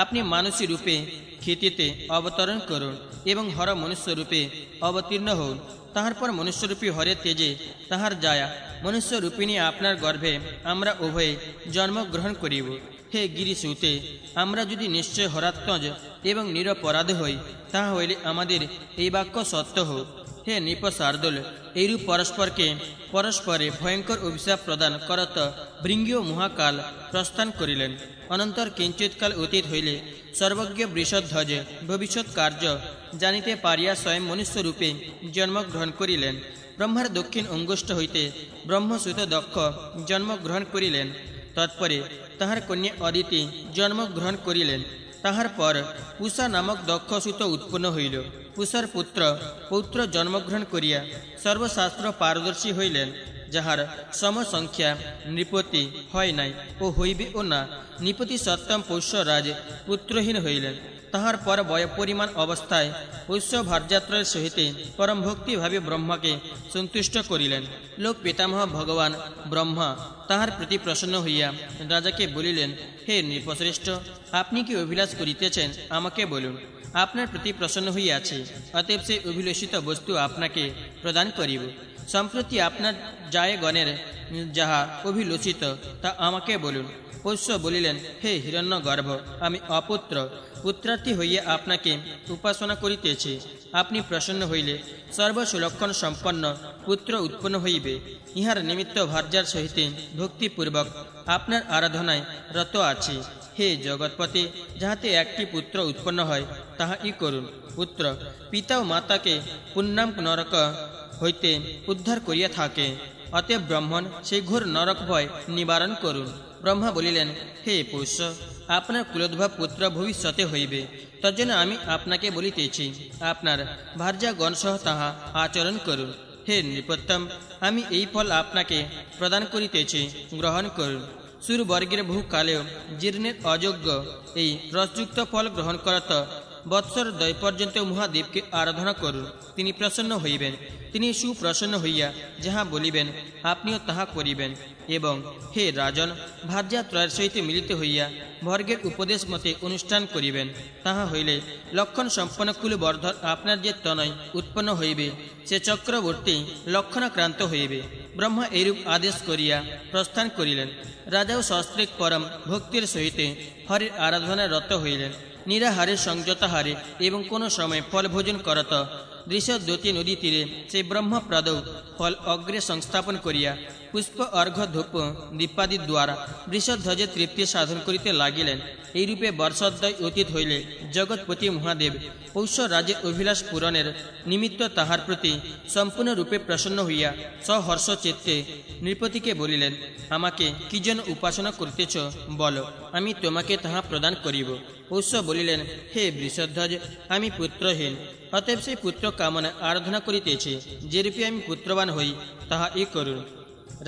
আপনি মানুষী রূপে ক্ষিতিতে অবতরণ করুন এবং হর মনুষ্য রূপে অবতীর্ণ হন। তাহার পর মনুষ্যরূপী হরের তেজে তাহার জায়া মনুষ্যরূপিণী আপনার গর্ভে আমরা উভয়ে জন্মগ্রহণ করিব। হে গিরিসূতে, আমরা যদি নিশ্চয় হরাত্মজ এবং নিরপরাধ হই, তাহা হইলে আমাদের এই বাক্য সত্য হোক। হে নৃপ শার্দুল, এইরূপ পরস্পরে ভয়ঙ্কর অভিশাপ প্রদান করত ভৃঙ্গীয় মহাকাল প্রস্থান করিলেন। অনন্তর কিঞ্চিৎকাল অতীত হইলে সর্বজ্ঞ বৃষধ্বজ ভবিষ্যৎ কার্য জানিতে পারিয়া স্বয়ং মনুষ্যরূপে জন্মগ্রহণ করিলেন। ব্রহ্মার দক্ষিণ অঙ্গুষ্ঠ হইতে ব্রহ্মসূত দক্ষ জন্মগ্রহণ করিলেন। তৎপরে তাহার কন্যা অদিতি জন্মগ্রহণ করিলেন। তাহার পর পূষা নামক দক্ষসূত উৎপন্ন হইল। পূষার পৌত্র জন্মগ্রহণ করিয়া সর্বশাস্ত্র পারদর্শী হইলেন, যাহার সমসংখ্যা নৃপতি হয় নাই ও হইবেও না। নৃপতি সত্যম পৌষ্যরাজ পুত্রহীন হইলেন। তাহার পর বয়পরিমাণ অবস্থায় পৌষ্য ভার্যাত্রয়ের সহিতে পরম ভক্তিভাবে ব্রহ্মাকে সন্তুষ্ট করিলেন। লোক পিতামহ ভগবান ব্রহ্মা তাহার প্রতি প্রসন্ন হইয়া রাজাকে বলিলেন, হে নৃপশ্রেষ্ঠ, আপনি কি অভিলাষ করিতেছেন আমাকে বলুন। আপনার প্রতি প্রসন্ন হইয়াছি, অতএব সেই অভিলষিত বস্তু আপনাকে প্রদান করিব। সম্প্রতি আপনার জায়গণের যাহা অভিলোচিত তা আমাকে বলুন। পৌষ্য বলিলেন, হে হিরণ্যগর্ভ, আমি অপুত্র পুত্রার্থী হইয়া আপনাকে উপাসনা করিতেছি। আপনি প্রসন্ন হইলে সর্বসুলক্ষণ সম্পন্ন পুত্র উৎপন্ন হইবে। ইহার নিমিত্ত ভার্যার সহিতে ভক্তিপূর্বক আপনার আরাধনায় রত আছি। হে জগৎপতি, যাহাতে একটি পুত্র উৎপন্ন হয় তাহাই করুন। পুত্র পিতা ও মাতাকে পুণ্যাম নরক হইতে উদ্ধার করিয়া থাকে, অতএব ব্রাহ্মণ সেই ঘোর নরক ভয় নিবারণ করুন। ব্রহ্মা বলিলেন, হে পৌষ্য, আপনার কুলোদ্ভব পুত্র ভবিষ্যতে হইবে, তজ্জন্য আমি আপনাকে বলিতেছি, আপনার ভার্যাগণ সহ তাহা আচরণ করুন। হে নৃপোত্তম, আমি এই ফল আপনাকে প্রদান করিতেছি, গ্রহণ করুন। সুরবর্গের বহুকালেও জীর্ণের অযোগ্য এই রসযুক্ত ফল গ্রহণ করত বৎসর দ্বয় পর্যন্ত মহাদেবকে আরাধনা করুন, তিনি প্রসন্ন হইবেন। তিনি সুপ্রসন্ন হইয়া যাহা বলিবেন আপনিও তাহা করিবেন। এবং হে রাজন, ভার্যাত্রয়ের সহিত মিলিত হইয়া ভর্গের উপদেশ মতে অনুষ্ঠান করিবেন। তাহা হইলে লক্ষণ সম্পন্ন কুলবর্ধর আপনার যে তনয় উৎপন্ন হইবে, সে চক্রবর্তী লক্ষণাক্রান্ত হইবে। ব্রহ্মা এইরূপ আদেশ করিয়া প্রস্থান করিলেন। রাজাও সস্ত্রিক পরম ভক্তির সহিত হরির আরাধনায় রত হইলেন। নিরাহারে সংযতাহারে এবং কোনো সময় ফল ভোজন করত দৃশ্যদ্যোতি নদী তীরে সেই ব্রহ্মপ্রদৌ ফল অগ্রে সংস্থাপন করিয়া পুষ্প অর্ঘ্য ধূপ দীপাদি দ্বারা বৃষধ্বজে তৃপ্তি সাধন করিতে লাগিলেন। এইরূপে বর্ষদ্বয় অতীত হইলে জগৎপতি মহাদেব পৌষ্য রাজের অভিলাষ পূরণের নিমিত্ত তাহার প্রতি সম্পূর্ণরূপে প্রসন্ন হইয়া সহর্ষ চিত্তে নৃপতিকে বলিলেন, আমাকে কি জন্য উপাসনা করিতেছ বল, আমি তোমাকে তাহা প্রদান করিব। পৌষ্য বলিলেন, হে বৃষধ্বজ, আমি পুত্রহীন, অতএব সেই পুত্র কামনায় আরাধনা করিতেছি। যেরূপে আমি পুত্রবান হই তাহা ই করুন।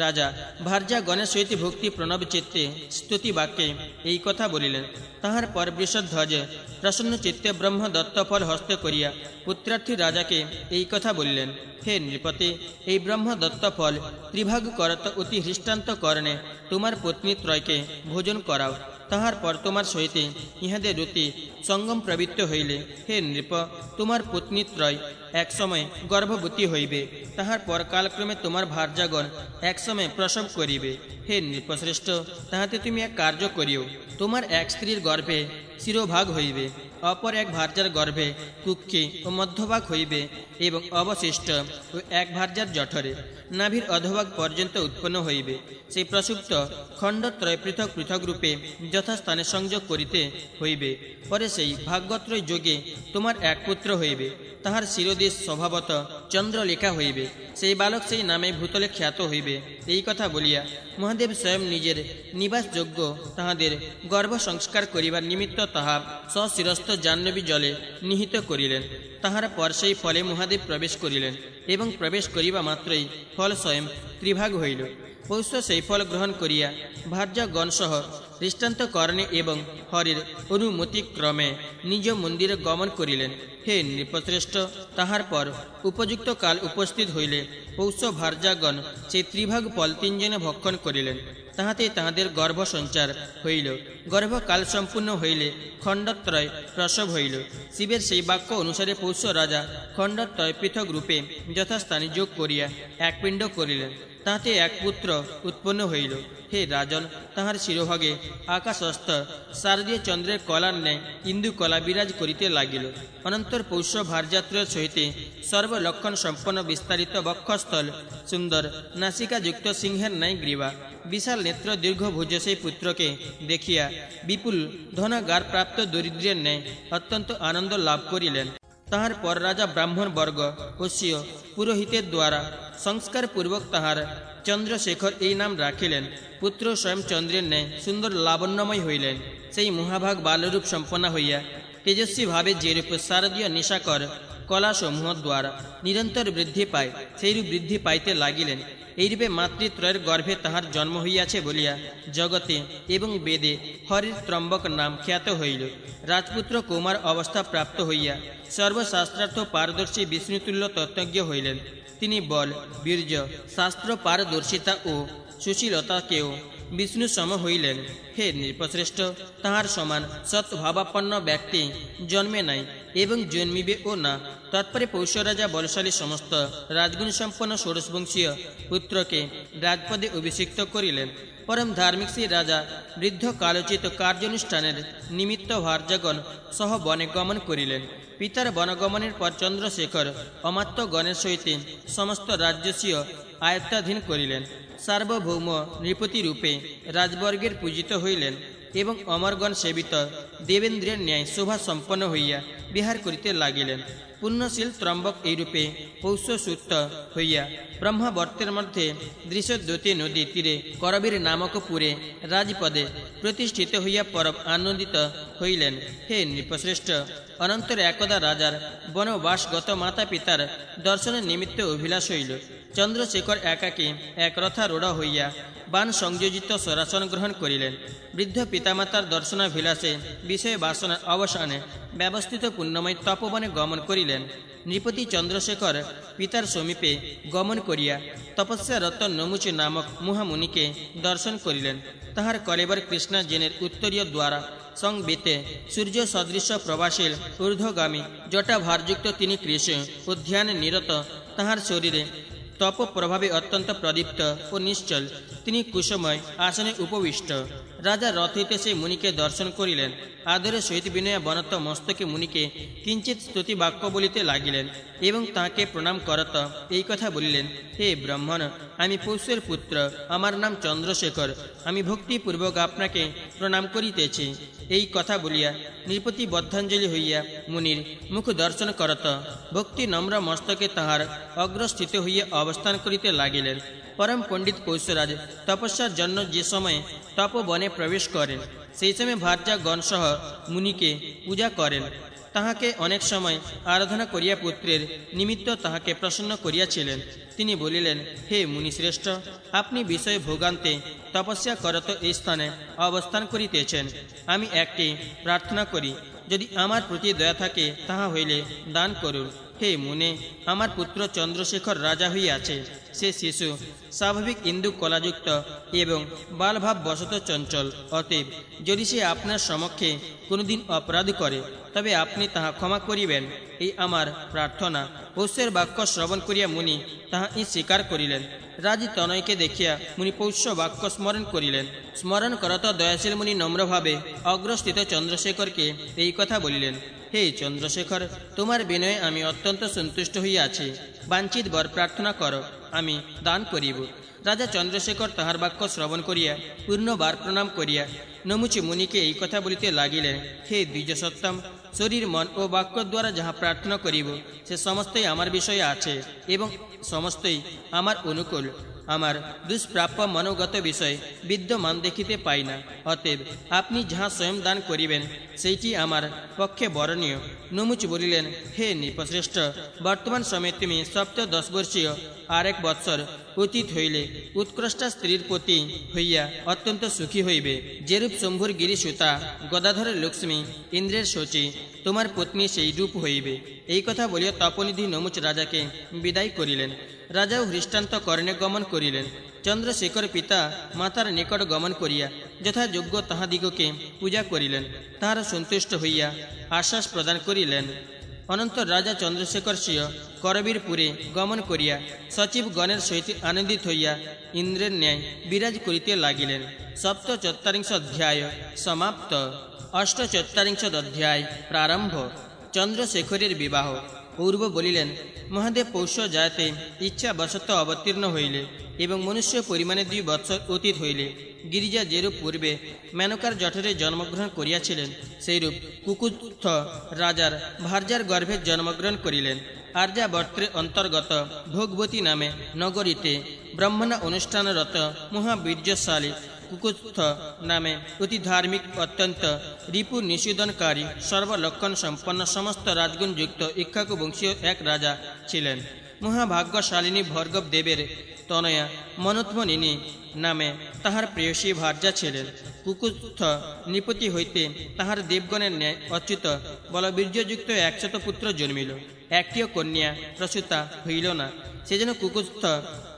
রাজা ভার্যা গণের সহিত ভক্তি প্রণব চিত্তে স্তুতি বাক্যে এই কথা বলিলেন। তাহার পর বৃষধ্বজ প্রসন্ন চিত্তে ব্রহ্ম দত্তফল হস্তে করিয়া পুত্রার্থী রাজাকে এই কথা বলিলেন, হে নৃপতি, এই ব্রহ্ম দত্তফল ত্রিভাগ করত অতি হৃষ্টান্ত করণে তোমার পত্নী ত্রয়কে ভোজন করাও। তাহার পর তোমার সহিতে ইহাদের রতি সঙ্গম প্রবৃত্ত হইলে, হে নৃপ, তোমার পত্নী ত্রয় এক সময় গর্ভবতী হইবে। তাহার পর কালক্রমে তোমার ভার্যাগণ এক সময় প্রসব করিবে। হে নৃপশ্রেষ্ঠ, তাহাতে তুমি এক কার্য করিও। তোমার এক স্ত্রীর গর্ভে শিরোভাগ হইবে, অপর এক ভার্যার গর্ভে কুক্ষি ও মধ্যভাগ হইবে, এবং অবশিষ্ট ও এক ভার্যার জঠরে নাভির অধভাগ পর্যন্ত উৎপন্ন হইবে। সেই প্রসুপ্ত খণ্ডত্রয় পৃথক পৃথক রূপে যথাস্থানে সংযোগ করিতে হইবে। পরে সেই ভাগ্যত্রয় যোগে তোমার এক পুত্র হইবে। তাহার শিরোদেশ স্বভাবত চন্দ্রলেখা হইবে। সেই বালক সেই নামে ভূতলে খ্যাত হইবে। এই কথা বলিয়া মহাদেব স্বয়ং নিজের নিবাসযোগ্য তাহাদের গর্ভ সংস্কার করিবার নিমিত্ত তাহা সশিরস্থ জাহ্নবী জলে নিহিত করিলেন। তাহার পর সেই ফলে মহাদেব প্রবেশ করিলেন, এবং প্রবেশ করিবা মাত্রই ফল স্বয়ং ত্রিভাগ হইল। পৌষ্য সেই ফল গ্রহণ করিয়া ভার্যাগণ সহ দৃষ্টান্ত করণে এবং হরির অনুমতিক্রমে নিজ মন্দিরে গমন করিলেন। হে নৃপশ্রেষ্ঠ, তাহার পর উপযুক্ত কাল উপস্থিত হইলে পৌষ্য ভার্যাগণ সেই ত্রিভাগ ফল তিনজনে ভক্ষণ করিলেন। তাহাতে তাহাদের গর্ভ সঞ্চার হইল। গর্ভকাল সম্পূর্ণ হইলে খণ্ডত্রয় প্রসব হইল। শিবের সেই বাক্য অনুসারে পৌষ্য রাজা খণ্ডত্রয় পৃথক রূপে যথাস্থানে যোগ করিয়া এক পিণ্ড করিলেন। তাহাতে এক পুত্র উৎপন্ন হইল। হে রাজন, তাহার শিরোভাগে আকাশস্থ শারদীয় চন্দ্রের কলার ন্যায় ইন্দু কলা বিরাজ করিতে লাগিল। অনন্তর পৌষ ভারযাত্রার সহিতে সর্বলক্ষণ সম্পন্ন বিস্তারিত বক্ষস্থল, সুন্দর নাসিকাযুক্ত সিংহের ন্যায় গ্রীবা, বিশাল নেত্র দীর্ঘ ভুজ সেই পুত্রকে দেখিয়া বিপুল ধনাগার প্রাপ্ত দরিদ্রের ন্যায় অত্যন্ত আনন্দ লাভ করিলেন। তাহার পর রাজা ব্রাহ্মণ বর্গ অস্যীয় পুরোহিতের দ্বারা সংস্কার পূর্বক তাহার চন্দ্রশেখর এই নাম রাখিলেন। পুত্র স্বয়ং চন্দ্রের ন্যায় সুন্দর লাবণ্যময় হইলেন। সেই মহাভাগ বালরূপ সম্পন্ন হইয়া তেজস্বী ভাবে যেরূপ শারদীয় নিশাকর কলাসমূহ দ্বারা নিরন্তর বৃদ্ধি পায়, সেইরূপ বৃদ্ধি পাইতে লাগিলেন। এইরূপে মাতৃত্রয়ের গর্ভে তাহার জন্ম হইয়াছে বলিয়া জগতে এবং বেদে হরির ত্রম্বক নাম খ্যাত হইল। রাজপুত্র কুমার অবস্থা প্রাপ্ত হইয়া সর্বশাস্ত্রার্থ পারদর্শী বিষ্ণুতুল্য তত্ত্বজ্ঞ হইলেন। তিনি বল, বীর্য, শাস্ত্র পারদর্শিতা ও সুশীলতাকেও বিষ্ণু সম হইলেন। হে নৃপশ্রেষ্ঠ, তাহার সমান সৎভাবাপন্ন ব্যক্তি জন্মে নাই এবং জন্মিবেও না। তৎপরে পৌষ্যরাজা বলশালী সমস্ত রাজগুণ সম্পন্ন ষোড়শবংশীয় পুত্রকে রাজপদে অভিষিক্ত করিলেন। পরম ধার্মিক সেই রাজা বৃদ্ধ কালোচিত কার্যানুষ্ঠানের নিমিত্ত ভার্যাগণ সহ বনে গমন করিলেন। পিতার বনগমনের পর চন্দ্রশেখর অমাত্য গণের সহিতে সমস্ত রাজ্যস্বীয় আয়ত্তাধীন করিলেন। সার্বভৌম নৃপতি রূপে রাজবর্গের পূজিত হইলেন এবং অমরগণ সেবিত দেবেন্দ্রের ন্যায় শোভা সম্পন্ন হইয়া বিহার করিতে লাগিলেন। পুণ্যশীল ত্রম্বক এইরূপে পৌষ্যসূত্ত হইয়া ব্রহ্মাবর্তের মধ্যে দৃশ্যদ্যোতি নদী তীরে করবীর নামক পুরে রাজপদে প্রতিষ্ঠিত হইয়া পরম আনন্দিত হইলেন। হে নৃপশ্রেষ্ঠ, অনন্তর একদা রাজার বনবাসগত মাতা পিতার দর্শনের নিমিত্ত অভিলাষ হইল। চন্দ্রশেখর একাকী এক রথারূঢ় হইয়া বাণ সংযোজিত সরাসন গ্রহণ করিলেন। বৃদ্ধ পিতামাতার দর্শনাভিলাষে বিষয় বাসনার অবসানে ব্যবস্থিত পুণ্যময় তপবনে গমন করিলেন। নৃপতি চন্দ্রশেখর পিতার সমীপে গমন করিয়া তপস্যারত নমুচি নামক মহামুনিকে দর্শন করিলেন। তাহার কলেবর কৃষ্ণা জেনের উত্তরীয় দ্বারা সংবেতে সূর্য সদৃশ প্রভাশীল ঊর্ধ্বগামী জটা ভারযুক্ত তিনি কৃষ্ণ উদ্যানে নিরত। তাহার শরীরে তপ প্রভাবে অত্যন্ত প্রদীপ্ত ও নিশ্চল। তিনি কুসুময় আসনে উপবিষ্ট। রাজা রথ হইতে সেই মুনিকে দর্শন করিলেন। আদরে সহিত বিনয়া বনত মস্তকে মুনিকে কিঞ্চিত স্তুতি বাক্য বলিতে লাগিলেন এবং তাহাকে প্রণাম করত এই কথা বলিলেন, হে ব্রাহ্মণ, আমি পৌষ্যের পুত্র, আমার নাম চন্দ্রশেখর, আমি ভক্তিপূর্বক আপনাকে প্রণাম করিতেছি। এই কথা বলিয়া নৃপতি বদ্ধাঞ্জলি হইয়া মুনির মুখ দর্শন করত ভক্তি নম্র মস্তকে তাহার অগ্রস্থিত হইয়া অবস্থান করিতে লাগিলেন। পরম পণ্ডিত পৌষ্যরাজ তপস্যার জন্য যে সময়ে তপবনে প্রবেশ করেন, সেই সময় ভার্যাগণ সহ মুনিকে পূজা করেন। তাহাকে অনেক সময় আরাধনা করিয়া পুত্রের নিমিত্ত তাহাকে প্রসন্ন করিয়াছিলেন। তিনি বলিলেন, হে মুনিশ্রেষ্ঠ, আপনি বিষয় ভোগান্তে তপস্যা করত এই স্থানে অবস্থান করিতেছেন। আমি একটি প্রার্থনা করি, যদি আমার প্রতি দয়া থাকে তাহা হইলে দান করুন। হে মুনে, আমার পুত্র চন্দ্রশেখর রাজা হইয়াছে। সে শিশু, স্বাভাবিক ইন্দু কলাযুক্ত এবং বালভাব বশত চঞ্চল। অতএব যদি সে আপনার সমক্ষে কোনোদিন অপরাধ করে তবে আপনি তাহা ক্ষমা করিবেন, এই আমার প্রার্থনা। পৌষ্যের বাক্য শ্রবণ করিয়া মুনি তাহা স্বীকার করিলেন। রাজ তনয়কে দেখিয়া মুনি পৌষ্য বাক্য স্মরণ করিলেন। স্মরণ করত দয়াশীল মুনি নম্রভাবে অগ্রস্থিত চন্দ্রশেখরকে এই কথা বলিলেন, হে চন্দ্রশেখর, তোমার বিনয়ে আমি অত্যন্ত সন্তুষ্ট হইয়াছি। বাঞ্ছিত বর প্রার্থনা করো, আমি দান করিব। রাজা চন্দ্রশেখর তাহার বাক্য শ্রবণ করিয়া পূর্ণবার প্রণাম করিয়া নমুচি মুনিকে এই কথা বলিতে লাগিলেন, হে দ্বিজসত্তম, শরীর মন ও বাক্য দ্বারা যাহা প্রার্থনা করিব সে সমস্তই আমার বিষয়ে আছে এবং সমস্তই আমার অনুকূল। আমার দুষ্প্রাপ্য মনোগত বিষয় বিদ্যমান দেখিতে পাই না। অতএব আপনি যাহা স্বয়ং দান করিবেন সেইটি আমার পক্ষে বরণীয়। নমুচ বলিলেন, হে নৃপশ্রেষ্ঠ, বর্তমান সময়ে তুমি 10 বর্ষীয় আর 1 বৎসর অতীত হইলে উৎকৃষ্টা স্ত্রীর প্রতি হইয়া অত্যন্ত সুখী হইবে। যেরূপ শম্ভুর গিরি সুতা গদাধরের লক্ষ্মী ইন্দ্রের শচী তোমার পত্নী সেই রূপ হইবে। এই কথা বলিয়া তপনিধি নমুচ রাজাকে বিদায় করিলেন। রাজাও হৃষ্টান্ত করণে গমন করিলেন। চন্দ্রশেখর পিতা মাতার নিকট গমন করিয়া যথাযোগ্য তাহাদিগকে পূজা করিলেন। তাহারা সন্তুষ্ট হইয়া আশ্বাস প্রদান করিলেন। অনন্তর রাজা চন্দ্রশেখর সিংহ করবীরপুরে গমন করিয়া সচিব গণের সহিত আনন্দিত হইয়া ইন্দ্রের ন্যায় বিরাজ করিতে লাগিলেন। সপ্তচত্বরিংশ অধ্যায় সমাপ্ত। অষ্টচত্বরিংশ অধ্যায় প্রারম্ভ। চন্দ্রশেখরের বিবাহ। পূর্ব বলিলেন, মহাদেব পৌষ জায়তে ইচ্ছাবশত অবতীর্ণ হইলে এবং মনুষ্য পরিমাণে 2 বৎসর অতীত হইলে গিরিজা যেরূপ পূর্বে মেনকার জঠরে জন্মগ্রহণ করিয়াছিলেন সেইরূপ কুকুত্থ রাজার ভার্যার গর্ভে জন্মগ্রহণ করিলেন। আর্যাবর্ত্রে অন্তর্গত ভোগবতী নামে নগরীতে ব্রাহ্মণ অনুষ্ঠানরত মহাবীর্যশালী কুকুত্থ নামে অতি ধার্মিক অত্যন্ত রিপু নিষেধনকারী সর্বলক্ষণ সম্পন্ন সমস্ত রাজগুণ যুক্ত ইক্ষ্বাকু বংশীয় এক রাজা ছিলেন। মহাভাগ্যশালিনী ভর্গব দেবের তনয়া মনোত্মনিনী নামে তাহার প্রেয়সী ভার্যা ছিলেন। কুকুত্থ নৃপতি হইতে তাহার দেবগণের ন্যায় অচ্যুত বলবীর্যযুক্ত 100 পুত্র জন্মিল, একটিও কন্যা প্রসূতা হইল না। সেজন্য কুকুত্থ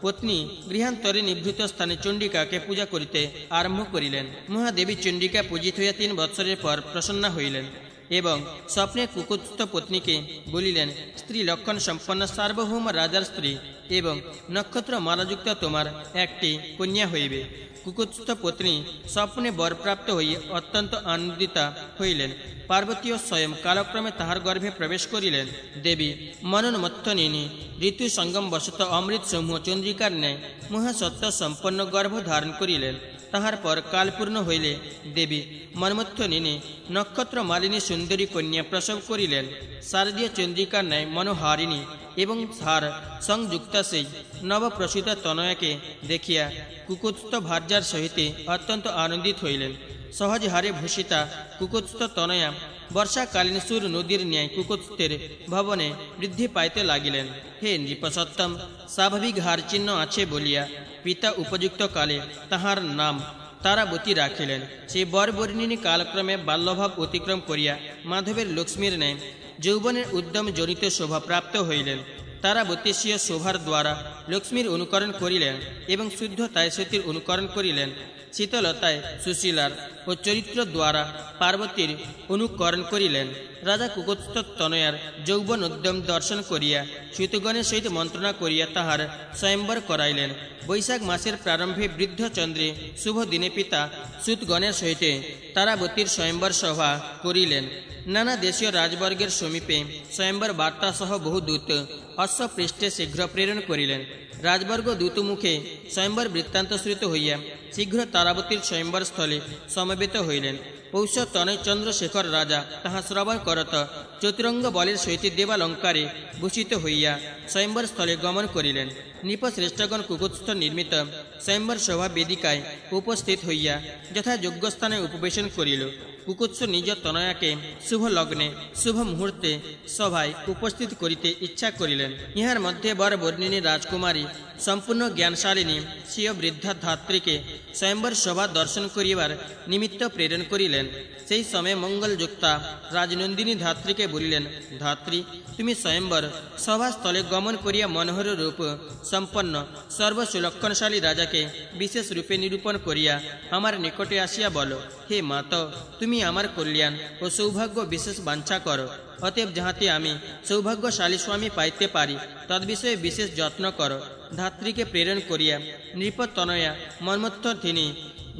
পত্নী গৃহান্তরে নিভৃত স্থানে চণ্ডিকাকে পূজা করিতে আরম্ভ করিলেন। মহাদেবী চণ্ডিকা পূজিত হইয়া 3 বৎসরের পর প্রসন্না হইলেন এবং স্বপ্নে কুকুত্থ পত্নীকে বলিলেন, স্ত্রী লক্ষণ সম্পন্ন সার্বভৌম রাজার স্ত্রী এবং নক্ষত্র মালাযুক্ত তোমার একটি কন্যা হইবে। কুকুত্থ পত্নী স্বপ্নে বরপ্রাপ্ত হইয়া অত্যন্ত আনন্দিতা হইলেন। পার্বতীও স্বয়ং কালক্রমে তাহার গর্ভে প্রবেশ করিলেন। দেবী মনোন্মত্তনিনী ঋতু সঙ্গম বশত অমৃত সমূহ চন্দ্রিকার ন্যায় মহাসত্য সম্পন্ন গর্ভ ধারণ করিলেন। তাহার পর কালপূর্ণ হইলে দেবী মন্মথনিনী নক্ষত্র মালিনী সুন্দরী কন্যা প্রসব করিলেন। শারদীয় চন্দ্রিকার ন্যায় মনোহারিণী এবং হার সংযুক্তা সেই নবপ্রসূতা তনয়াকে দেখিয়া কুকুত্থ ভার্যার সহিতে অত্যন্ত আনন্দিত হইলেন। সহজ হারে ভূষিতা কুকুত্থ তনয়া বর্ষাকালীন সুর নদীর ন্যায় কুকুত্থের ভবনে বৃদ্ধি পাইতে লাগিলেন। হে নৃপসত্তম, স্বাভাবিক হার চিহ্ন আছে বলিয়া পিতা উপযুক্ত কালে তাহার নাম তারাবতী রাখিলেন। সেই বরবর্ণিনী কালক্রমে বাল্যভাব অতিক্রম করিয়া মাধবের লক্ষ্মীর ন্যায় যৌবনের উদ্যম জনিত শোভা প্রাপ্ত হইলেন। তারাবতী স্বীয় শোভার দ্বারা লক্ষ্মীর অনুকরণ করিলেন এবং শুদ্ধতায় সতীর অনুকরণ করিলেন। শীতলতায় সুশীলার ও চরিত্র দ্বারা পার্বতীর অনুকরণ করিলেন। রাজা কুকুত্থ তনয়ার যৌবন উদ্যম দর্শন করিয়া সুতগণের সহিত মন্ত্রণা করিয়া তাহার স্বয়ম্বর করাইলেন। বৈশাখ মাসের প্রারম্ভে বৃদ্ধ চন্দ্রে শুভ দিনে পিতা সুতগণের সহিত তারাবতীর স্বয়ম্বর সভা করিলেন। নানা দেশীয় রাজবর্গের সমীপে স্বয়ম্বর বার্তা সহ বহু দূত অশ্বপৃষ্ঠে শীঘ্র প্রেরণ করিলেন। রাজবর্গ দূতমুখে স্বয়ম্বর বৃত্তান্ত শ্রুত হইয়া শীঘ্র তারাবতীর স্বয়ম্বর স্থলে সমবেত হইলেন। পৌষ তনয় চন্দ্রশেখর রাজা তাহা শ্রবণ করত চতুরঙ্গ বলের সহিত দেবালঙ্কারে ভূষিত হইয়া স্বয়ম্বর স্থলে গমন করিলেন। নৃপশ্রেষ্ঠগণ কুকুত্থ নির্মিত স্বয়ম্বর সভা বেদিকায় উপস্থিত হইয়া যথাযোগ্য স্থানে উপবেশন করিল। কুকুৎস নিজ তনয়াকে শুভ লগ্নে শুভ মুহূর্তে সভায় উপস্থিত করিতে ইচ্ছা করিলেন। ইহার মধ্যে বরবর্ণিনী রাজকুমারী সম্পূর্ণ জ্ঞানশালিনী স্বীয় বৃদ্ধা ধাত্রীকে স্বয়ম্বর সভা দর্শন করিবার নিমিত্ত প্রেরণ করিলেন। সেই সময়ে মঙ্গলযুক্তা রাজনন্দিনী ধাত্রীকে বলিলেন, ধাত্রী, তুমি স্বয়ম্বর সভাস্থলে গমন করিয়া মনোহর রূপ সম্পন্ন সর্বসুলক্ষণশালী রাজাকে বিশেষ রূপে নিরূপণ করিয়া আমার নিকটে আসিয়া বলো, হে মাত, তুমি আমার কল্যাণ ও সৌভাগ্য বিশেষ বাঞ্ছা করো। অতএব যাহাতে আমি সৌভাগ্যশালী স্বামী পাইতে পারি তদ্বিষয়ে বিশেষ যত্ন করো। ধাত্রীকে প্রেরণ করিয়া নৃপতনয়া মন্মথিনী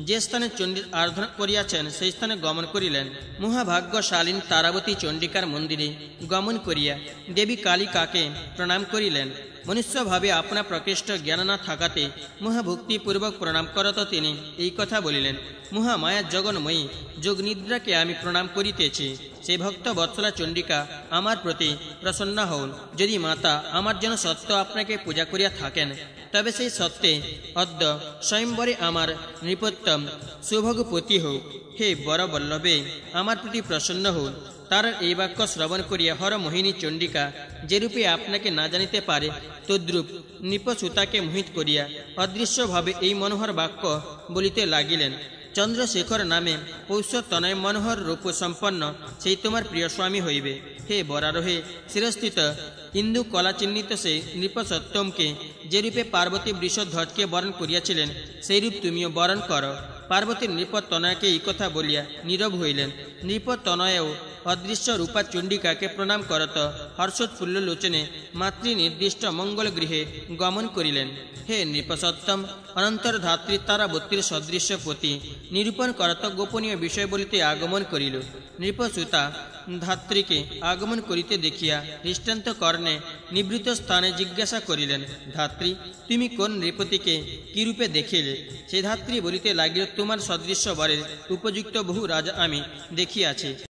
যে স্থানে চণ্ডীর আরাধনা করিয়াছেন সেই স্থানে গমন করিলেন। মহাভাগ্যশালীন তারাবতী চণ্ডিকার মন্দিরে গমন করিয়া দেবী কালিকাকে প্রণাম করিলেন। মনুষ্যভাবে আপনা প্রকৃষ্ট জ্ঞান না থাকাতে মহাভক্তিপূর্বক প্রণাম করত তিনি এই কথা বলিলেন, মহামায়া জগন্ময়ী যোগনিদ্রাকে আমি প্রণাম করিতেছি। সে ভক্ত বৎসলা চণ্ডিকা আমার প্রতি প্রসন্ন হন। যদি মাতা আমার জন্য সত্য আপনাকে পূজা করিয়া থাকেন তবে সেই সত্যে অদ্য স্বয়ম্বরে আমার নৃপোত্তম সৌভাগ্যপতি হোক। হে বরবল্লভে, আমার প্রতি প্রসন্ন হন। তার এই বাক্য শ্রবণ করিয়া হরমোহিনী চণ্ডিকা যেরূপে আপনাকে না জানিতে পারে তদ্রূপ নৃপসূতাকে মোহিত করিয়া অদৃশ্যভাবে এই মনোহর বাক্য বলিতে লাগিলেন। চন্দ্রশেখর নামে পৌষ তনয় মনোহর রূপ সম্পন্ন সেই তোমার প্রিয় স্বামী হইবে। হে বরারোহে শিরস্থিত ইন্দু কলা চিহ্নিত সেই নৃপসত্তমকে যেরূপে পার্বতী বৃষধ্বজকে বরণ করিয়াছিলেন সেইরূপ তুমিও বরণ কর। পার্বতী নৃপতনয়কে এই কথা বলিয়া নীরব হইলেন। নৃপতনয়ও অদৃশ্য রূপা চণ্ডিকাকে প্রণাম করত হর্ষোৎফুল্ল লোচনে মাতৃ নির্দিষ্ট মঙ্গল গৃহে গমন করিলেন। হে নৃপসত্তম, অনন্তর ধাত্রী তারাবতীর সদৃশ্য পতি নিরূপণ করত গোপনীয় বিষয় বলিতে আগমন করিল। নৃপসুতা ধাত্রীকে আগমন করিতে দেখিয়া দৃষ্টান্ত কর্ণে নিবৃত স্থানে জিজ্ঞাসা করিলেন, ধাত্রী, তুমি কোন নৃপতিকে কিরূপে দেখিলে? সে ধাত্রী বলিতে লাগিল, তোমার সদৃশ্য বরের উপযুক্ত বহু রাজা আমি দেখিয়াছি।